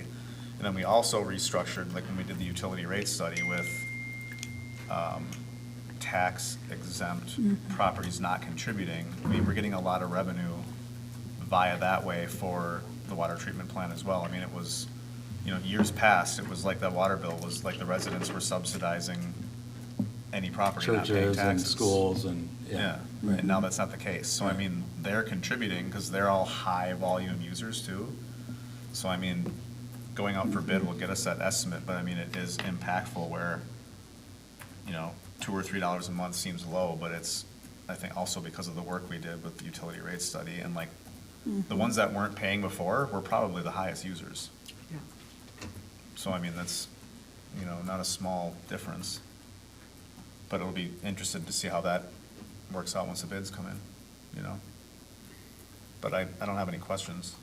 And then we also restructured, like when we did the utility rate study with tax exempt properties not contributing, I mean, we're getting a lot of revenue via that way for the water treatment plant as well. I mean, it was, you know, years past, it was like that water bill was like the residents were subsidizing any property not paying Churches and taxes. schools and, Yeah, yeah. and now that's not the case. So I mean, they're contributing because they're all high volume users too. So I mean, going out for bid will get us that estimate, but I mean, it is impactful where, you know, $2 or $3 a month seems low, but it's, I think also because of the work we did with the utility rate study and like, the ones that weren't paying before were probably the highest users. Yeah. So I mean, that's, you know, not a small difference. But it'll be interesting to see how that works out once the bids come in, you know? But I don't have any questions.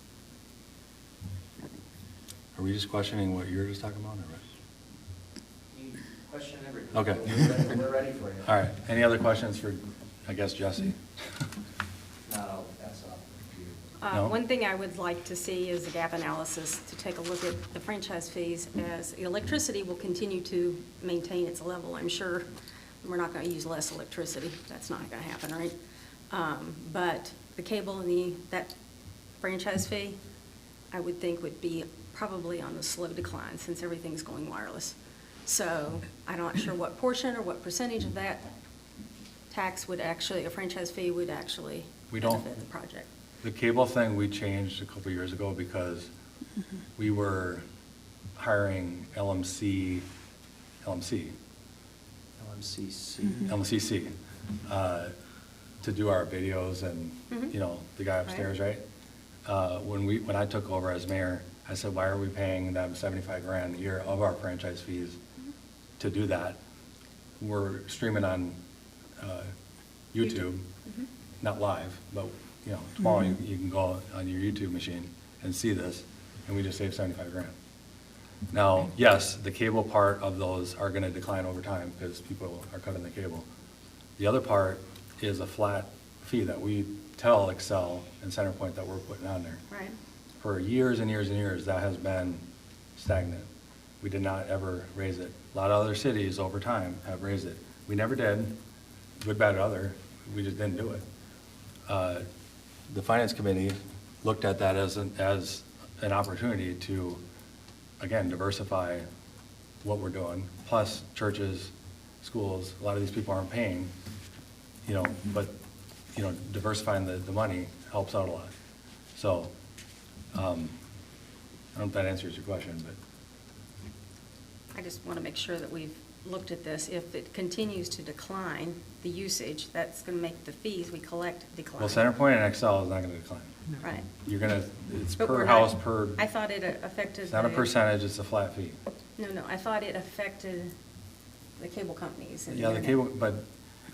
Are we just questioning what you were just talking about, or what? Question everything. Okay. We're ready for you. All right, any other questions for, I guess, Jesse? Now, I'll pass off to you. No? One thing I would like to see is a gap analysis to take a look at the franchise fees as electricity will continue to maintain its level. I'm sure we're not going to use less electricity. That's not going to happen, right? But the cable and that franchise fee, I would think would be probably on the slow decline since everything's going wireless. So I'm not sure what portion or what percentage of that tax would actually, a franchise fee would actually We don't- benefit the project. The cable thing we changed a couple years ago because we were hiring LMCC, LMCC. to do our videos and, you know, the guy upstairs, right? When I took over as mayor, I said, why are we paying them 75 grand a year of our franchise fees to do that? We're streaming on YouTube, not live, but, you know, tomorrow you can go on your YouTube machine and see this, and we just saved 75 grand. Now, yes, the cable part of those are gonna decline over time because people are cutting the cable. The other part is a flat fee that we tell Excel and CenterPoint that we're putting on there. Right. For years and years and years, that has been stagnant. We did not ever raise it. A lot of other cities over time have raised it. We never did, good, bad, or other, we just didn't do it. The finance committee looked at that as an opportunity to, again, diversify what we're doing. Plus, churches, schools, a lot of these people aren't paying, you know, but, you know, diversifying the money helps out a lot. So, I don't know if that answers your question, but. I just want to make sure that we've looked at this. If it continues to decline, the usage, that's going to make the fees we collect decline. Well, CenterPoint and Excel is not gonna decline. Right. You're gonna, it's But per we're house, not- per, I thought it affected. it's not a the- percentage, it's a flat fee. No, I thought it affected the cable companies. and Yeah, the internet. cable, but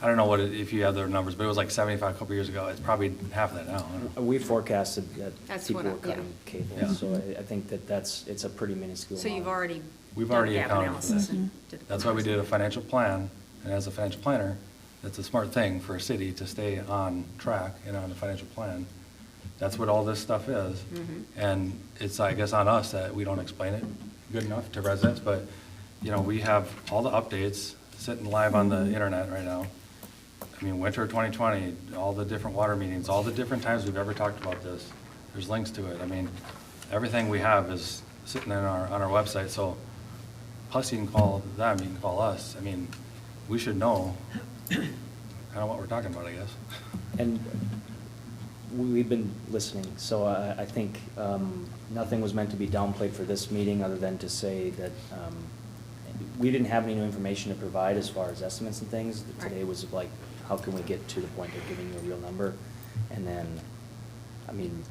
I don't know what, if you have their numbers, but it was like 75 a couple years ago. It's probably half of that now. I don't know. We forecasted that That's people what were yeah. cutting cable, Yeah. so I think it's a pretty minuscule So you've amount. already. We've done already gap accounted for analysis that. and did the That's why we did a comparison. financial plan, and as a financial planner, that's a smart thing for a city to stay on track and on the financial plan. That's what all this stuff is. And it's, I guess, on us that we don't explain it good enough to residents, but, you know, we have all the updates sitting live on the internet right now. I mean, winter 2020, all the different water meetings, all the different times we've ever talked about this, there's links to it. I mean, everything we have is sitting on our website, so plus you can call them, you can call us. I mean, we should know kind of what we're talking about, I guess. And we've been listening, so I think nothing was meant to be downplayed for this meeting, other than to say that we didn't have any new information to provide as far as estimates and things. Right. Today was like, how can we get to the point of giving you a real number? And then, I mean,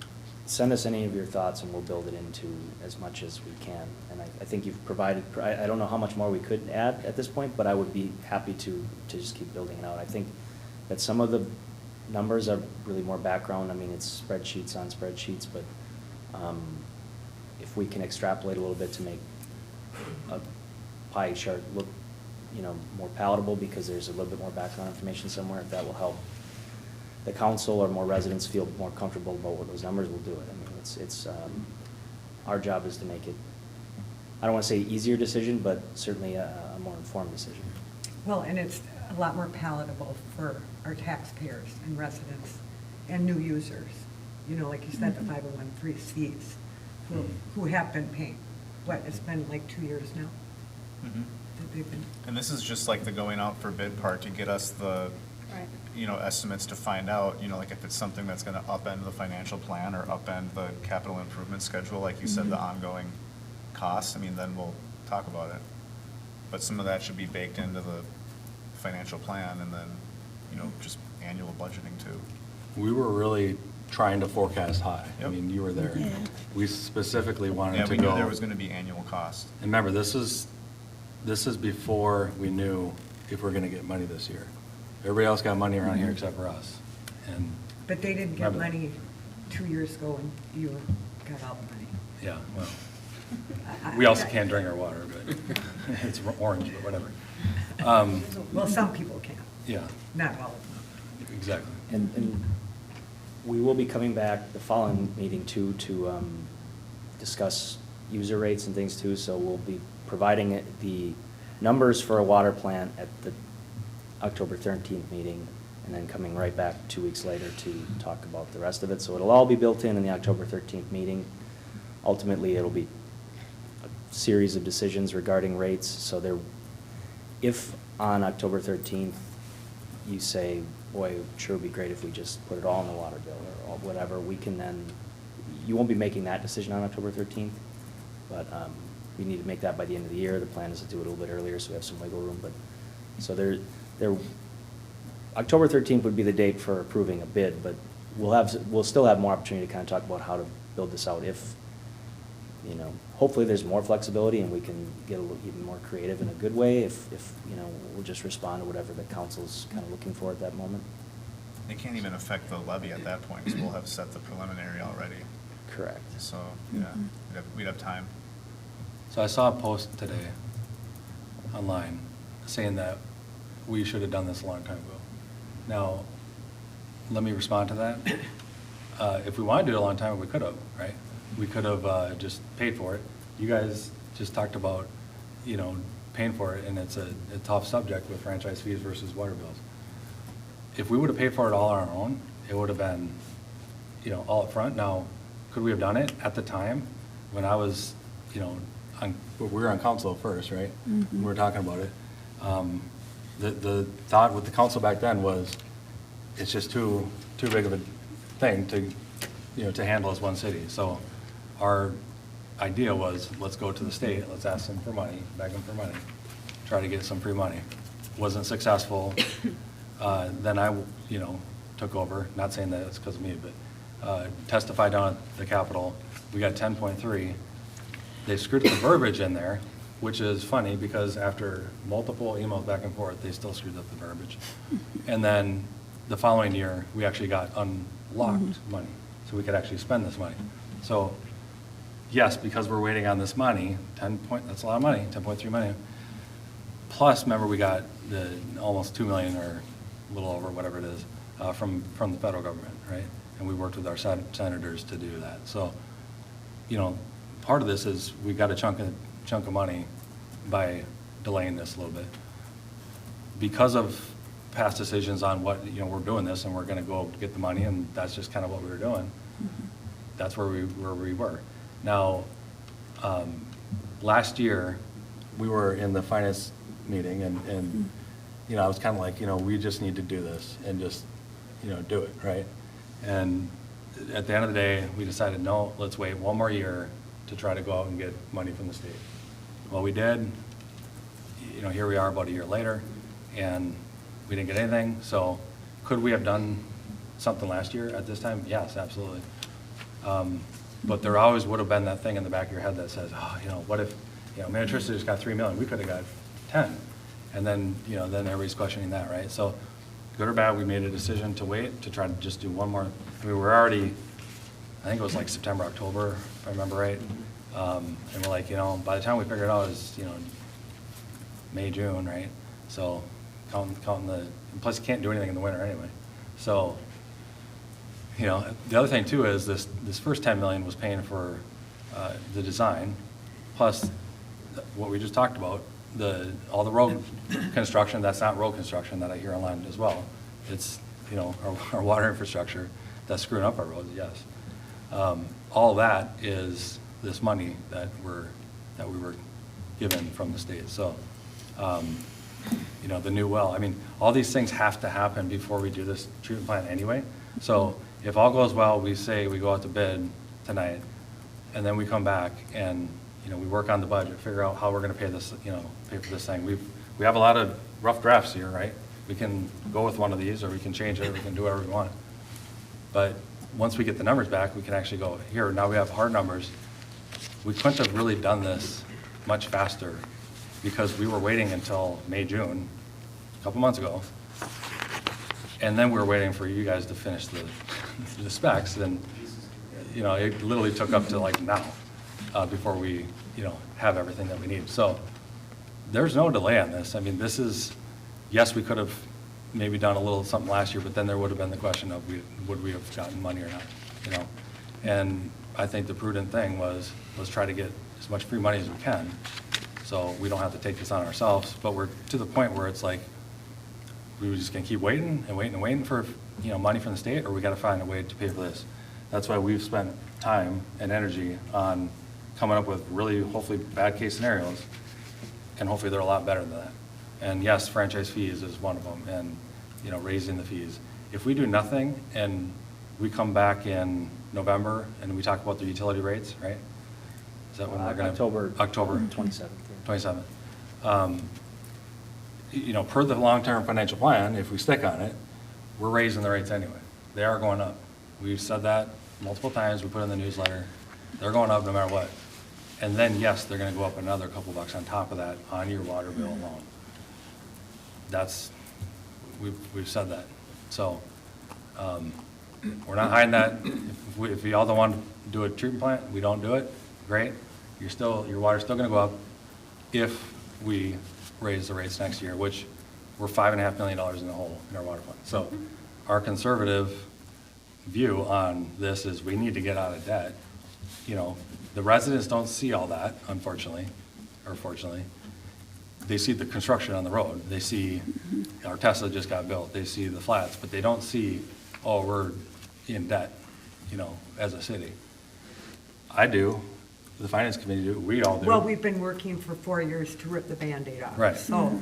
send us any of your thoughts and we'll build it into as much as we can. And I think you've provided, I don't know how much more we could add at this point, but I would be happy to just keep building it out. I think that some of the numbers are really more background. I mean, it's spreadsheets on spreadsheets, but if we can extrapolate a little bit to make a pie chart look you know, more palatable because there's a little bit more background information somewhere, if that will help the council or more residents feel more comfortable about what those numbers will do it. I mean, it's, our job is to make it, I don't want to say easier decision, but certainly a more informed decision. Well, and it's a lot more palatable for our taxpayers and residents and new users. You know, like you said, the 501(c)(3)s who have been paying. What, it's been like 2 years now? That they've been. And this is just like the going out for bid part to get us the, Right. you know, estimates to find out, you know, like if it's something that's gonna upend the financial plan or upend the capital improvement schedule, like you said, the ongoing costs, I mean, then we'll talk about it. But some of that should be baked into the financial plan and then, you know, just annual budgeting too. We were really trying to forecast high. I Yep. mean, you were there. Yeah. We specifically wanted Yeah, to we go. knew there was gonna be annual cost. And remember, this is before we knew if we're gonna get money this year. Everybody else got money around here except for us. And, But they didn't get Remember that. money 2 years ago and you got all the money. yeah, well, we also can't drink our water, but it's orange, but whatever. Well, some people can, Yeah, not all of them. exactly. And we will be coming back the following meeting too, to discuss user rates and things too, so we'll be providing the numbers for a water plant at the October 13th meeting, and then coming right back 2 weeks later to talk about the rest of it. So it'll all be built in the October 13th meeting. Ultimately, it'll be a series of decisions regarding rates, so there, if on October 13th, you say, boy, it sure would be great if we just put it all in the water bill or whatever, we can then, you won't be making that decision on October 13th, but we need to make that by the end of the year. The plan is to do it a little bit earlier, so we have some wiggle room, but, so October 13th would be the date for approving a bid, but we'll still have more opportunity to kind of talk about how to build this out if, you know, hopefully there's more flexibility and we can get a little even more creative in a good way if, you know, we'll just respond to whatever the council's kind of looking for at that moment. It can't even affect the levy at that point, because we'll have set the preliminary already. Correct. So, yeah, we'd have time. So I saw a post today online saying that we should have done this a long time ago. Now, let me respond to that. If we wanted to do it a long time ago, we could have, right? We could have just paid for it. You guys just talked about, you know, paying for it, and it's a tough subject with franchise fees versus water bills. If we would have paid for it all on our own, it would have been, you know, all up front. Now, could we have done it at the time when I was, you know, we were on council first, right? We were talking about it. The thought with the council back then was, it's just too big of a thing to, you know, to handle as one city. So our idea was, let's go to the state, let's ask them for money, beg them for money, try to get some free money. Wasn't successful. Then I, you know, took over, not saying that it's because of me, but testified down at the Capitol. We got 10.3. They screwed up the verbiage in there, which is funny because after multiple emails back and forth, they still screwed up the verbiage. And then the following year, we actually got unlocked money, so we could actually spend this money. So yes, because we're waiting on this money, that's a lot of money, 10.3 million. Plus, remember, we got the almost 2 million or a little over, whatever it is, from the federal government, right? And we worked with our senators to do that. So, you know, part of this is we got a chunk of money by delaying this a little bit. Because of past decisions on what, you know, we're doing this and we're gonna go get the money, and that's just kind of what we were doing. That's where we were. Now, last year, we were in the finance meeting and you know, I was kind of like, you know, we just need to do this and just, you know, do it, right? And at the end of the day, we decided, no, let's wait one more year to try to go out and get money from the state. Well, we did. You know, here we are about a year later, and we didn't get anything. So could we have done something last year at this time? Yes, absolutely. But there always would have been that thing in the back of your head that says, oh, you know, what if, you know, Manchester just got 3 million, we could have got 10. And then, you know, then everybody's questioning that, right? So good or bad, we made a decision to wait, to try to just do one more. I mean, we're already, I think it was like September, October, if I remember right. And we're like, you know, by the time we figure it out, is, you know, May, June, right? So counting the, and plus you can't do anything in the winter anyway. So, you know, the other thing too is this first 10 million was paying for the design, plus what we just talked about, all the road construction, that's not road construction that I hear online as well. It's, you know, our water infrastructure that's screwing up our roads, yes. All that is this money that we were given from the state. So, you know, the new well, I mean, all these things have to happen before we do this treatment plant anyway. So if all goes well, we say we go out to bid tonight, and then we come back and, you know, we work on the budget, figure out how we're gonna pay this, you know, pay for this thing. We have a lot of rough drafts here, right? We can go with one of these, or we can change it, or we can do whatever we want. But once we get the numbers back, we can actually go, here, now we have hard numbers. We couldn't have really done this much faster because we were waiting until May, June, a couple months ago. And then we were waiting for you guys to finish the specs, and, you know, it literally took up to like now, before we, you know, have everything that we need. So there's no delay on this. I mean, this is, yes, we could have maybe done a little something last year, but then there would have been the question of would we have gotten money or not, you know? And I think the prudent thing was, let's try to get as much free money as we can, so we don't have to take this on ourselves. But we're to the point where it's like, we were just gonna keep waiting and waiting and waiting for, you know, money from the state, or we gotta find a way to pay for this. That's why we've spent time and energy on coming up with really, hopefully, bad case scenarios, and hopefully they're a lot better than that. And yes, franchise fees is one of them, and, you know, raising the fees. If we do nothing and we come back in November and we talk about the utility rates, right? Is that when we're gonna? October 27th. 27th. You know, per the long-term financial plan, if we stick on it, we're raising the rates anyway. They are going up. We've said that multiple times, we put in the newsletter. They're going up no matter what. And then, yes, they're gonna go up another couple bucks on top of that on your water bill alone. That's, we've said that. So, we're not hiding that. If we all don't want to do a treatment plant, we don't do it, great. Your water's still gonna go up if we raise the rates next year, which we're $5.5 million in the hole in our water fund. So our conservative view on this is we need to get out of debt. You know, the residents don't see all that, unfortunately, or fortunately. They see the construction on the road. They see our Tesla just got built. They see the flats, but they don't see, oh, we're in debt, you know, as a city. I do. The finance committee do. We all do. Well, we've been working for 4 years to rip the Band-Aid off. Right. So,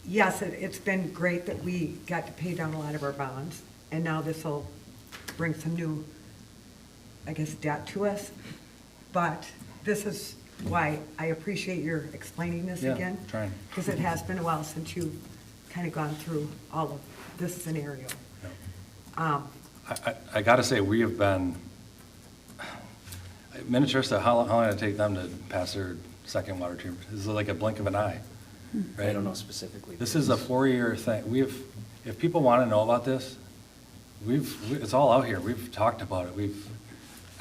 yes, it's been great that we got to pay down a lot of our bonds, and now this will bring some new, I guess, debt to us. But this is why I appreciate your explaining this Yeah, again. trying. Because it has been a while since you've kind of gone through all of this scenario. Yeah. I gotta say, we have been, Minnesota, how long did it take them to pass their second water treatment? This is like a blink of an eye, right? I don't know specifically. This is a 4-year thing. If people want to know about this, it's all out here. We've talked about it. We've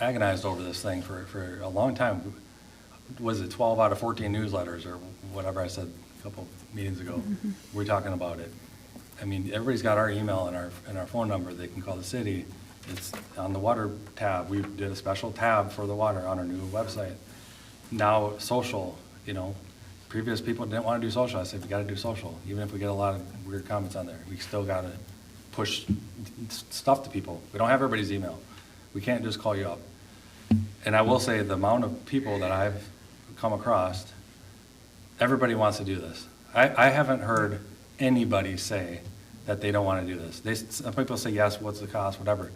agonized over this thing for a long time. Was it 12 out of 14 newsletters or whatever I said a couple meetings ago? We're talking about it. I mean, everybody's got our email and our phone number. They can call the city. It's on the water tab. We did a special tab for the water on our new website. Now, social, you know, previous people didn't want to do social. I said, we got to do social. Even if we get a lot of weird comments on there, we still got to push stuff to people. We don't have everybody's email. We can't just call you up. And I will say the amount of people that I've come across, everybody wants to do this. I haven't heard anybody say that they don't want to do this. Some people say, yes, what's the cost, whatever.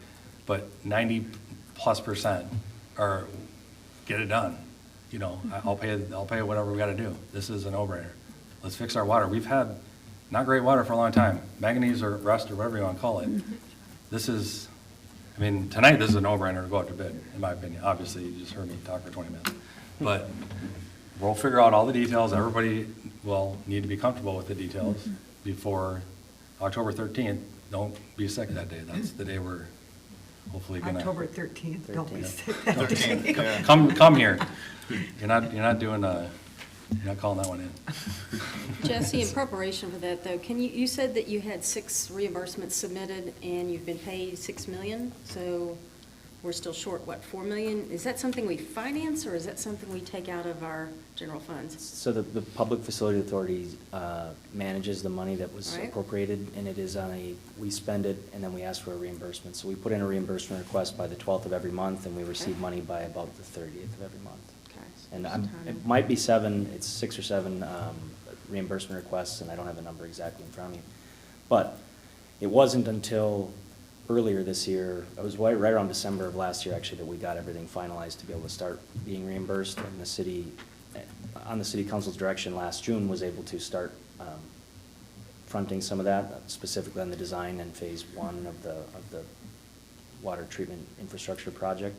But 90+% are, get it done. You know, I'll pay whatever we got to do. This is a no-brainer. Let's fix our water. We've had not great water for a long time. Manganese or rust or whatever you want to call it. This is, I mean, tonight this is a no-brainer to go out to bid, in my opinion. Obviously, you just heard me talk for 20 minutes. But we'll figure out all the details. Everybody will need to be comfortable with the details before October 13th. Don't be sick that day. That's the day we're hopefully gonna. October 13th, don't be Yeah. sick that day. Come here. You're not doing You're not calling that one in. Jesse, in preparation for that, though, you said that you had 6 reimbursements submitted and you've been paid 6 million, so we're still short, what, 4 million? Is that something we finance, or is that something we take out of our general funds? So the Public Facility Authority manages the money that was Right. appropriated, and it is on we spend it, and then we ask for a reimbursement. So we put in a reimbursement request by the 12th of every month, and we receive Okay. money by about the 30th of every month. Okay. And Sometime. it might be 7, it's 6 or 7 reimbursement requests, and I don't have the number exactly in front of me. But it wasn't until earlier this year, it was right around December of last year, actually, that we got everything finalized to be able to start being reimbursed. And the city, on the city council's direction last June, was able to start fronting some of that, specifically on the design and phase 1 of the water treatment infrastructure project.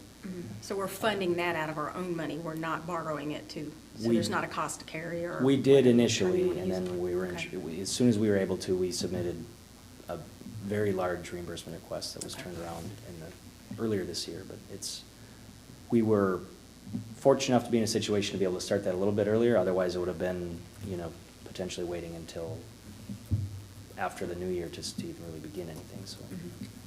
So we're funding that out of our own money, we're not borrowing it to, so We- there's not a cost to carry or? We did How initially, do you and use then it? we were, Okay. as soon as we were able to, we submitted a very large reimbursement request that was Okay. turned around earlier this year, but we were fortunate enough to be in a situation to be able to start that a little bit earlier, otherwise it would have been, potentially waiting until after the new year to even really begin anything, so.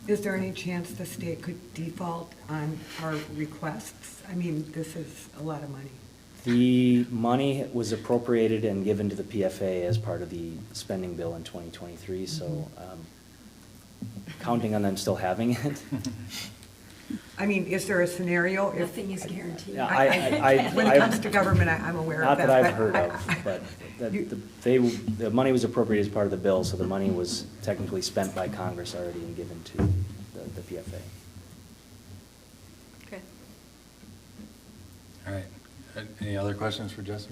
Is there any chance the state could default on our requests? I mean, this is a lot of money. The money was appropriated and given to the PFA as part of the spending bill in 2023, so counting on them still having it. I mean, is there a scenario if? Nothing is guaranteed. Yeah, When it comes to government, I'm aware Not of that. that I've but heard I- of, but You- the money was appropriated as part of the bill, so the money was technically spent by Congress already and given to the PFA. Okay. All right. Any other questions for Jesse?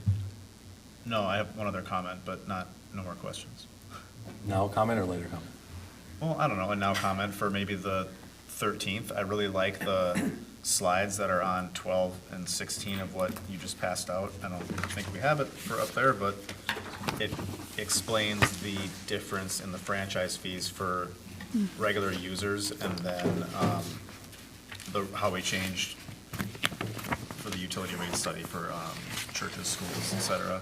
No, I have one other comment, but no more questions. Now comment or later comment? Well, I don't know, a now comment for maybe the 13th. I really like the slides that are on 12 and 16 of what you just passed out. I don't think we have it for up there, but it explains the difference in the franchise fees for regular users, and then how we changed for the utility rate study for churches, schools, et cetera.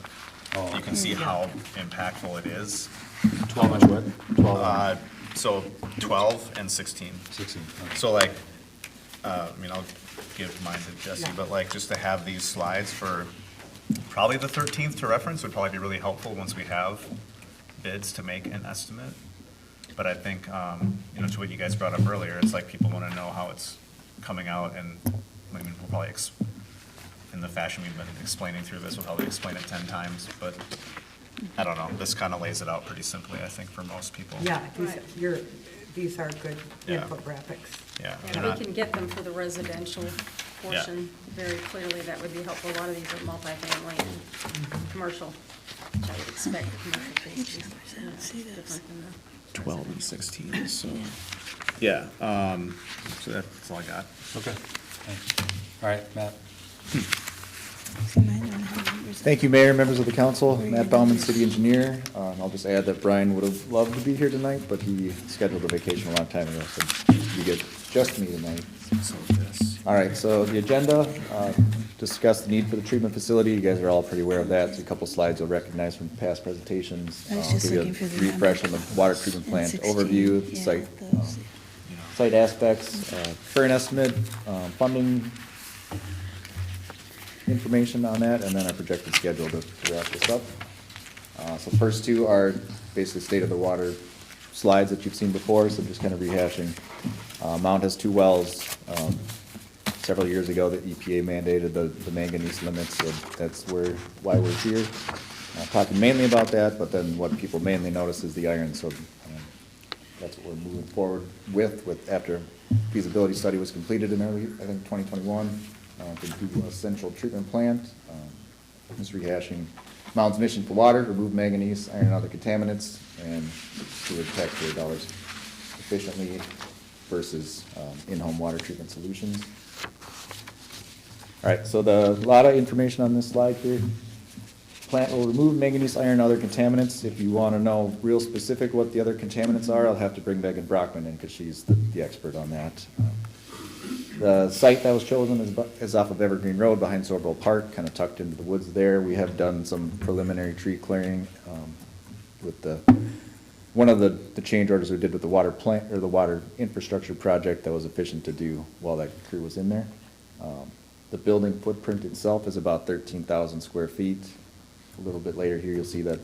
Oh, You can see how impactful it is. 12 inch what? 12 So 12 and 16. 16. Okay. So like, I'll give mine to Jesse, but like, just to have these slides for probably the 13th to reference would probably be really helpful once we have bids to make an estimate. But I think, to what you guys brought up earlier, it's like people want to know how it's coming out, and we'll probably, in the fashion we've been explaining through this, we'll probably explain it 10 times, but I don't know, this kind of lays it out pretty simply, I think, for most people. Yeah, Right. these are good Yeah. infographics. Yeah. And they're we not- can get them for the residential portion very clearly, that would be helpful. A lot of these are multifamily and commercial, which I would expect the commercial fees to be different than the. 12 and 16, so, yeah, so that's all I got. Okay. Thanks. All right, Matt. Thank you, Mayor, members of the council. Matt Bauman, city engineer. I'll just add that Brian would have loved to be here tonight, but he scheduled a vacation a long time ago, so you get just me tonight. All right, so the agenda, discuss the need for the treatment facility. You guys are all pretty aware of that. It's a couple slides you'll recognize from past presentations. I was just Give you a looking for the refresh on number. the water treatment And plant 16, overview, yeah, site, those. site aspects, current estimate, funding information on that, and then our projected schedule to wrap this up. So first two are basically state of the water slides that you've seen before, so just kind of rehashing. Mound has 2 wells. Several years ago, the EPA mandated the manganese limits, so that's why we're here. Talking mainly about that, but then what people mainly notice is the iron, so that's what we're moving forward with after feasibility study was completed in early, I think, 2021. To do a central treatment plant, just rehashing Mound's mission for water, remove manganese, iron, and other contaminants, and sewer taxpayer dollars efficiently versus in-home water treatment solutions. All right, so a lot of information on this slide here. Plant will remove manganese, iron, and other contaminants. If you want to know real specific what the other contaminants are, I'll have to bring Megan Brockman in because she's the expert on that. The site that was chosen is off of Evergreen Road behind Sorbo Park, kind of tucked into the woods there. We have done some preliminary tree clearing with one of the change orders we did with the water plant, or the water infrastructure project that was efficient to do while that crew was in there. The building footprint itself is about 13,000 square feet. A little bit later here, you'll see that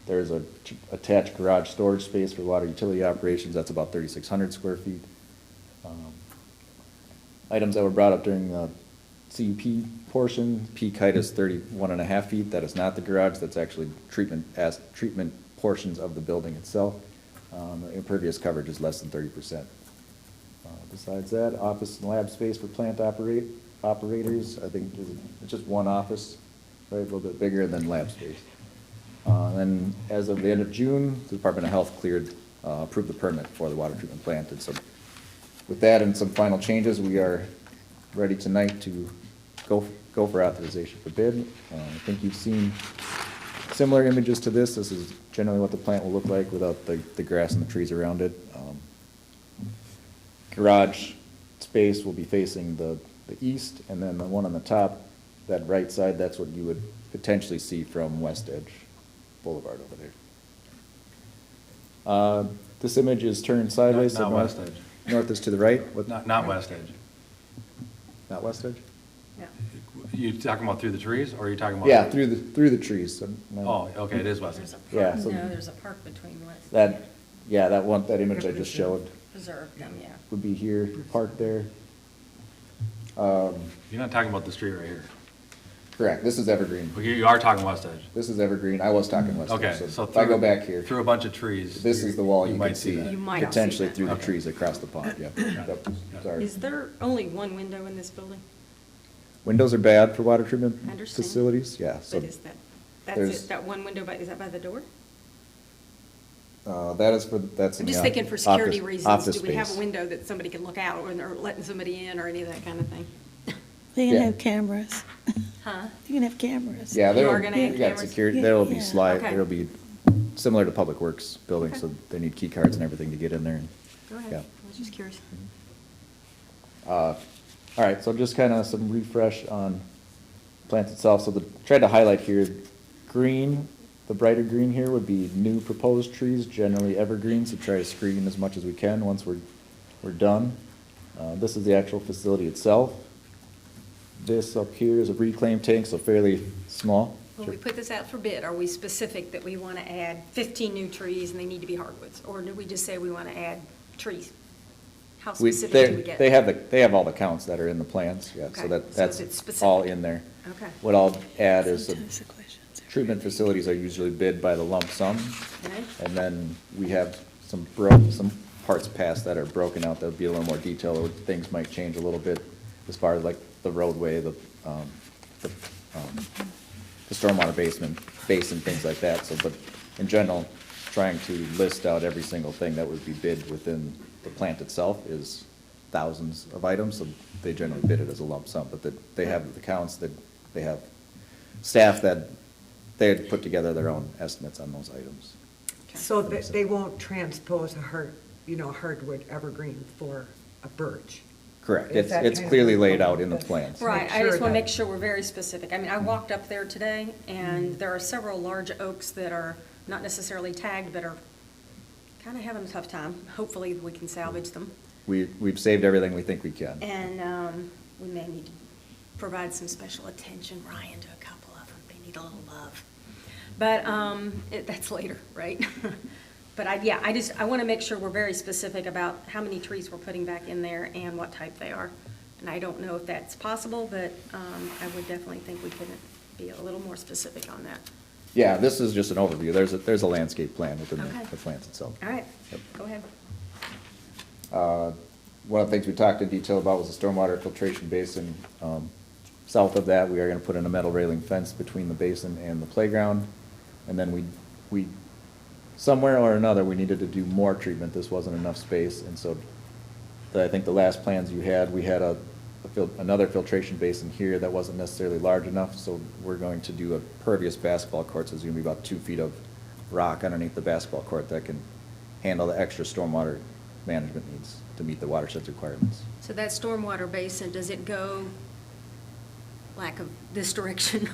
there's a attached garage storage space for water utility operations. That's about 3,600 square feet. Items that were brought up during the CUP portion, peak height is 31.5 feet. That is not the garage. That's actually treatment portions of the building itself. The impervious coverage is less than 30%. Besides that, office and lab space for plant operators. I think it's just one office, right, a little bit bigger than lab space. And then as of the end of June, the Department of Health approved the permit for the water treatment plant. And so with that and some final changes, we are ready tonight to go for authorization for bid. I think you've seen similar images to this. This is generally what the plant will look like without the grass and the trees around it. Garage space will be facing the east, and then the one on the top, that right side, that's what you would potentially see from West Edge Boulevard over there. This image is turned sideways. Not so West Edge. North is to the right? What? Not West Edge. Not West Edge? Yeah. You talking about through the trees, or are you talking about? Yeah, through the trees. So, no. Oh, okay, it is West There's a Edge. Yeah, park, so- no, there's a park between West. That image I just showed Preserved them, yeah. would be here, parked there. You're not talking about the street right here. Correct, this is Evergreen. Okay, you are talking West Edge. This is Evergreen, I was talking West Okay, Edge, so so if I go through- back here, Through a bunch of trees. this is the wall you might can see, that. You might see potentially that. through the Okay. trees across the pond, yeah. Yep, sorry. Is there only one window in this building? Windows are bad for water treatment I understand. facilities, yeah, so. But is that's there's- it, that one window, is that by the door? That's in I'm the just thinking for security office- reasons, office do we have a space. window that somebody can look out, or letting somebody in, or any of that kind of thing? They can Yeah. have cameras. Huh? You can have cameras. Yeah, You there, are gonna have you got cameras? security, Yeah, there'll be yeah. slide, Okay. there'll be similar to Public Works buildings, Okay. so they need key cards and everything to get in there. and- Go ahead, yeah. I was just curious. All right, so just kind of some refresh on plant itself. So tried to highlight here, green, the brighter green here would be new proposed trees, generally evergreens, to try to screen as much as we can once we're done. This is the actual facility itself. This up here is a reclaim tank, so fairly small. When we put this out for bid, are we specific that we want to add 15 new trees and they need to be hardwoods? Or do we just say we want to add trees? How specific do we get? They have all the counts that are in the plans, yeah, Okay, so so that's it's specific. all in there. Okay. What I'll add is some Sometimes the questions are- treatment facilities are usually bid by the lump sum. Okay. And then we have some parts passed that are broken out, that'll be a little more detailed, or things might change a little bit as far as like the roadway, the stormwater basin, things like that, so, but in general, trying to list out every single thing that would be bid within the plant itself is thousands of items, so they generally bid it as a lump sum, but they have the counts, that they have staff that they had put together their own estimates on those items. So that they won't transpose a hardwood evergreen for a birch. Correct, Is that it's kind of clearly like- laid out in the plans. Right, I sure just want to that- make sure we're very specific. I mean, I walked up there today, and there are several large oaks that are not necessarily tagged, but are kind of having a tough time. Hopefully, we can salvage them. We've saved everything we think we can. And we may need to provide some special attention, Ryan, to a couple of them. They need a little love. But that's later, right? But I want to make sure we're very specific about how many trees we're putting back in there and what type they are. And I don't know if that's possible, but I would definitely think we could be a little more specific on that. Yeah, this is just an overview. There's a landscape plan within Okay. the plants itself. All right, Yep. go ahead. One of the things we talked in detail about was the stormwater filtration basin. South of that, we are gonna put in a metal railing fence between the basin and the playground. And then we somewhere or another, we needed to do more treatment. This wasn't enough space, and so I think the last plans you had, we had another filtration basin here that wasn't necessarily large enough, so we're going to do a pervious basketball court, so it's gonna be about 2 feet of rock underneath the basketball court that can handle the extra stormwater management needs to meet the watershed's requirements. So that stormwater basin, does it go, lack of this direction,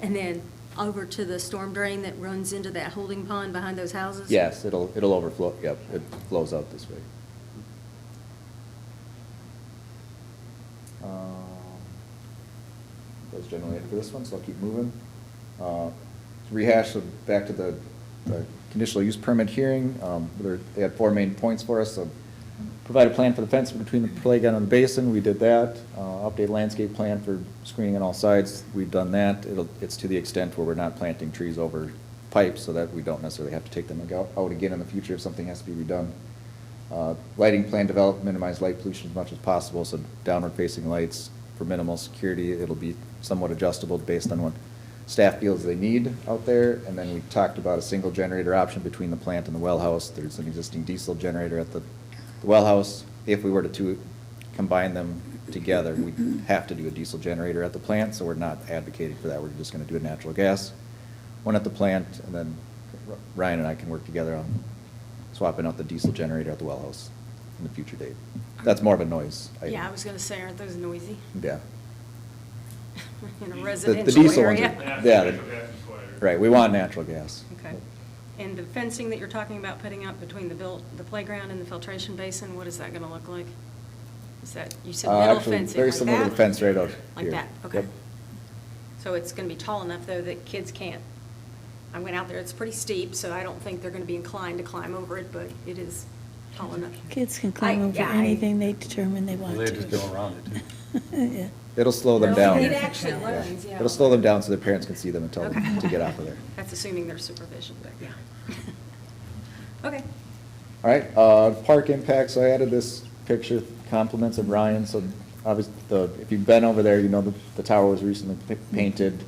and then over to the storm drain that runs into that holding pond behind those houses? Yes, it'll overflow, yep, it flows out this way. That's generally it for this one, so I'll keep moving. To rehash, back to the conditional use permit hearing, they had 4 main points for us, so provide a plan for the fence between the playground and the basin, we did that. Update landscape plan for screening on all sides, we've done that. It's to the extent where we're not planting trees over pipes, so that we don't necessarily have to take them out again in the future if something has to be redone. Lighting plan develop, minimize light pollution as much as possible, so downward facing lights for minimal security. It'll be somewhat adjustable based on what staff feels they need out there. And then we talked about a single generator option between the plant and the well house. There's an existing diesel generator at the well house. If we were to combine them together, we'd have to do a diesel generator at the plant, so we're not advocating for that. We're just gonna do a natural gas one at the plant, and then Ryan and I can work together on swapping out the diesel generator at the well house in the future date. That's more of a noise item. Yeah, I was gonna say, aren't those noisy Yeah. in a The residential diesel ones area? are, yeah, right, we want natural gas. Okay. And the fencing that you're talking about putting up between the playground and the filtration basin, what is that gonna look like? Is that, you said metal Actually, fencing very like similar to the that? fence right out Like here. that, okay. Yep. So it's gonna be tall enough, though, that kids can't, I went out there, it's pretty steep, so I don't think they're gonna be inclined to climb over it, but it is tall enough. Kids can climb over yeah, anything they determine they Well, want they to. just go around it too. Yeah. It'll slow them down. It actually learns, yeah. It'll slow them down so their parents can see them and tell them Okay. to get off of there. That's assuming there's supervision, but yeah. Okay. All right, park impact, so I added this picture, compliments of Ryan, so obviously, if you've been over there, you know the tower was recently painted.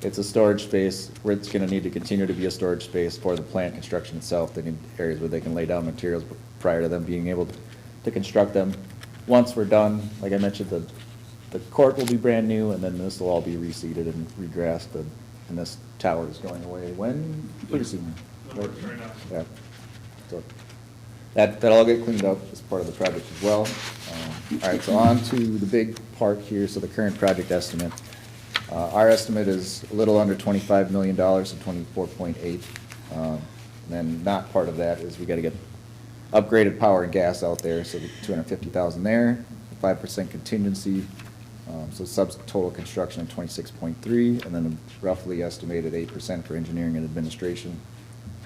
It's a storage space, where it's gonna need to continue to be a storage space for the plant construction itself. They need areas where they can lay down materials prior to them being able to construct them. Once we're done, like I mentioned, the court will be brand new, and then this will all be reseeded and regrassed, and this tower is going away when? Pretty soon. Right? Yeah. So that'll all get cleaned up as part of the project as well. All right, so on to the big part here, so the current project estimate. Our estimate is a little under $25 million, so 24.8. And then not part of that is we gotta get upgraded power and gas out there, so the 250,000 there, 5% contingency, so subs total construction of 26.3, and then a roughly estimated 8% for engineering and administration.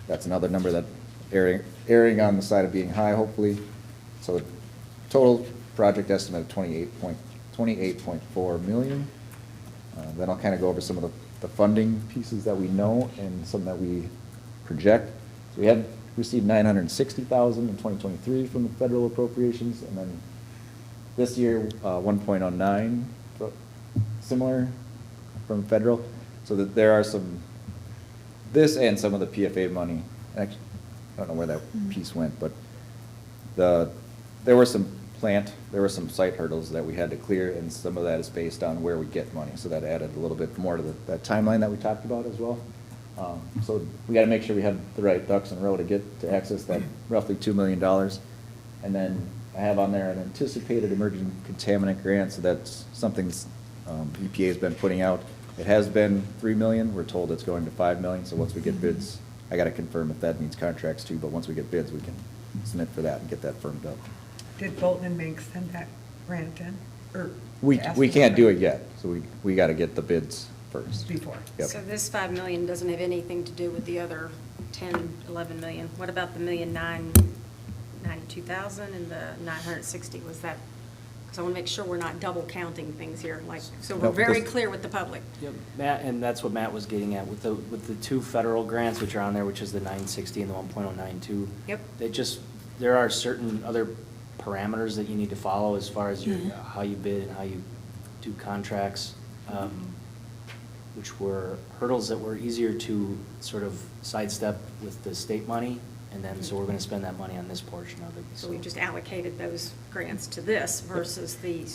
That's another number that erring on the side of being high, hopefully. So total project estimate of 28.4 million. Then I'll kind of go over some of the funding pieces that we know and some that we project. So we had received $960,000 in 2023 from the federal appropriations, and then this year, 1.09, similar from federal. So that there are some, this and some of the PFA money, actually, I don't know where that piece went, but there were some site hurdles that we had to clear, and some of that is based on where we get money. So that added a little bit more to that timeline that we talked about as well. So we gotta make sure we have the right ducks in a row to access that roughly $2 million. And then I have on there an anticipated emerging contaminant grant, so that's something EPA has been putting out. It has been $3 million, we're told it's going to $5 million, so once we get bids, I gotta confirm if that needs contracts too, but once we get bids, we can submit for that and get that firmed up. Did Bolton and Mink send that grant in, or? We ask for can't the do it grant yet, so we gotta get the bids first. Before. Yep. So this 5 million doesn't have anything to do with the other 10, 11 million? What about the 1,992,000 and the 960? Was that, because I want to make sure we're not double counting things here, like, so we're No, very this- clear with the public. Yep, Matt, and that's what Matt was getting at with the two federal grants which are on there, which is the 960 and the 1.092. Yep. There are certain other parameters that you need to follow as far as how you bid and how you do contracts, which were hurdles that were easier to sort of sidestep with the state money, and then, so we're gonna spend that money on this portion of it. So we just allocated those grants to this versus the